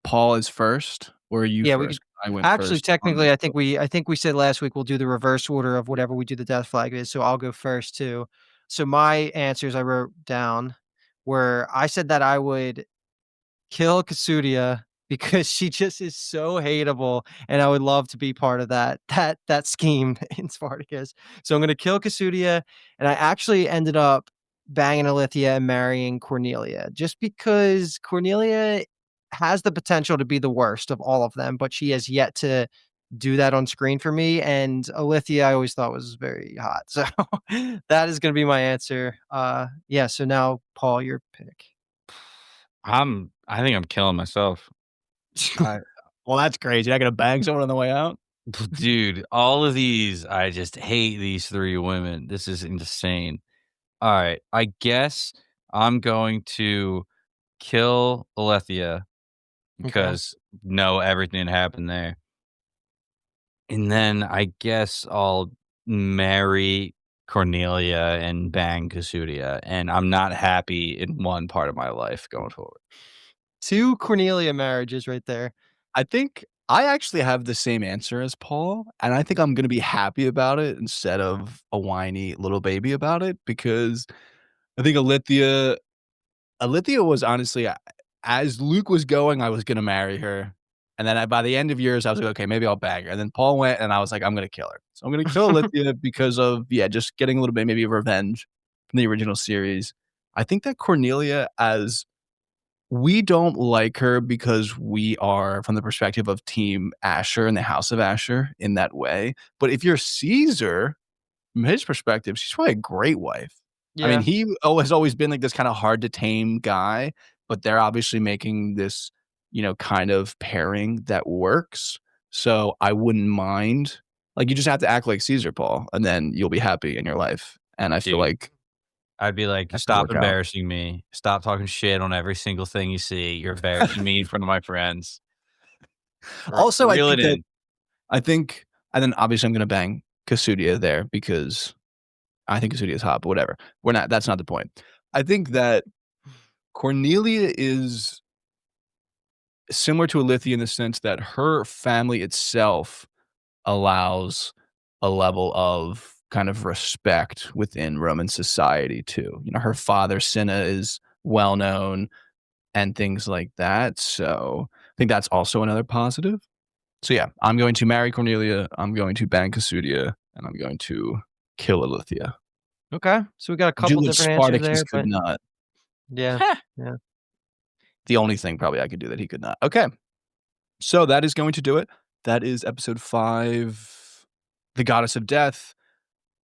Paul is first, or are you Yeah, we first? could I went actually, first on this technically, book. I think we said last week we'll do the reverse order of whatever we do the death flag is, so I'll go first too. So my answers I wrote down were I said that I would kill Kasudia because she just is so hateable, and I would love to be part of that scheme in Spartacus. So I'm gonna kill Kasudia, and I actually ended up banging Alithia and marrying Cornelia, just because Cornelia has the potential to be the worst of all of them, but she has yet to do that on screen for me. And Alithia, I always thought was very hot. So that is gonna be my answer. Yeah. So now, Paul, your pick. I think I'm killing myself. I Well, that's crazy. You're not gonna bang someone on the way out? Dude, all of these, I just hate these 3 women. This is insane. Alright, I guess I'm going to kill Alethea Okay. because know everything happened there. And then I guess I'll marry Cornelia and bang Kasudia, and I'm not happy in one part of my life going forward. 2 Cornelia marriages right there. I think I actually have the same answer as Paul, and I think I'm gonna be happy about it instead of a whiny little baby about it, because I think Alithia was honestly as Luke was going, I was gonna marry her, and then by the end of years, I was like, "Okay, maybe I'll bang her," and then Paul went, and I was like, "I'm gonna kill her." So I'm gonna kill Alithia because of, yeah, just getting a little bit maybe of revenge from the original series. I think that Cornelia, as we don't like her because we are from the perspective of Team Ashur and the House of Ashur in that way, but if you're Caesar, from his perspective, she's probably a great wife. I mean, Yeah. he has always been like this kind of hard to tame guy, but they're obviously making this, kind of pairing that works. So I wouldn't mind. Like, you just have to act like Caesar, Paul, and then you'll be happy in your life. And I feel Dude, like I'd be like, that could "Stop work out. embarrassing me. Stop talking shit on every single thing you see. You're embarrassing me in front of my friends. Also, Reel it in." I think, and then obviously I'm gonna bang Kasudia there because I think Kasudia is hot, but whatever. That's not the point. I think that Cornelia is similar to Alithia in the sense that her family itself allows a level of kind of respect within Roman society too. Her father Cinna is well known and things like that. So I think that's also another positive. So yeah, I'm going to marry Cornelia, I'm going to bang Kasudia, and I'm going to kill Alithia. Okay. So we got a Do couple what different answers Spartacus there, could but not. yeah. Yeah. The only thing probably I could do that he could not. Okay. So that is going to do it. That is episode 5, The Goddess of Death.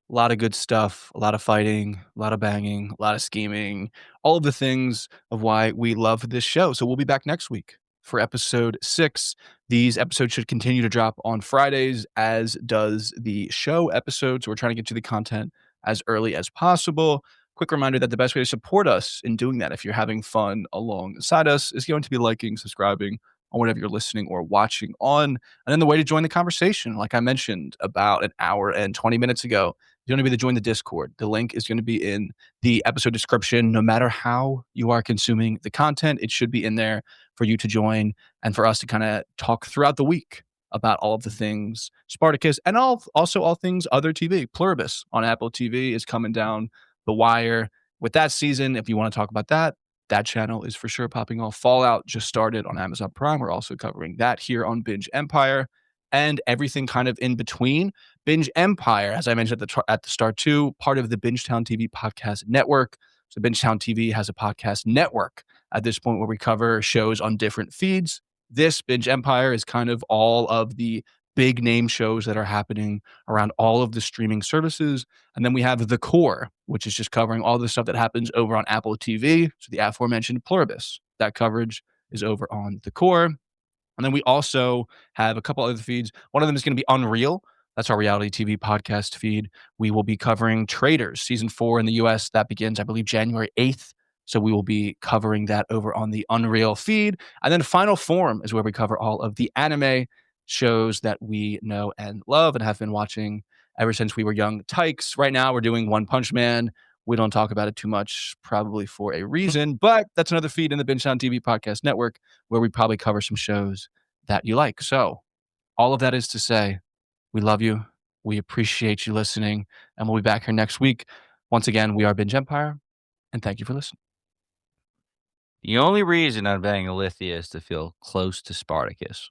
A lot of good stuff, a lot of fighting, a lot of banging, a lot of scheming, all of the things of why we love this show. So we'll be back next week for episode 6. These episodes should continue to drop on Fridays, as does the show episode. So we're trying to get to the content as early as possible. Of quick reminder that the best way to support us in doing that, if you're having fun alongside us, is going to be liking, subscribing on whatever you're listening or watching on. And then the way to join the conversation, like I mentioned about an hour and 20 minutes ago, you're going to be to join the Discord. The link is going to be in the episode description. No matter how you are consuming the content, it should be in there for you to join and for us to kind of talk throughout the week about all of the things Spartacus and also all things other TV. Pluribus on Apple TV is coming down the wire with that season. If you want to talk about that, that channel is for sure popping off. Fallout just started on Amazon Prime. We're also covering that here on Binge Empire and everything kind of in between. Binge Empire, as I mentioned at the start too, part of the Bingetown TV podcast network. So Bingetown TV has a podcast network at this point where we cover shows on different feeds. This Binge Empire is kind of all of the big name shows that are happening around all of the streaming services. And then we have The Core, which is just covering all the stuff that happens over on Apple TV. So the aforementioned Pluribus, that coverage is over on The Core. And then we also have a couple other feeds. One of them is going to be Unreal. That's our reality TV podcast feed. We will be covering Traitors, season 4 in the US. That begins, I believe, January 8th. So we will be covering that over on the Unreal feed. And then Final Form is where we cover all of the anime shows that we know and love and have been watching ever since we were young tykes. Right now, we're doing One Punch Man. We don't talk about it too much, probably for a reason, but that's another feed in the Bingetown TV podcast network where we probably cover some shows that you like. So all of that is to say, we love you. We appreciate you listening, and we'll be back here next week. Once again, we are Binge Empire, and thank you for listening. The only reason I'm banging Alithia is to feel close to Spartacus.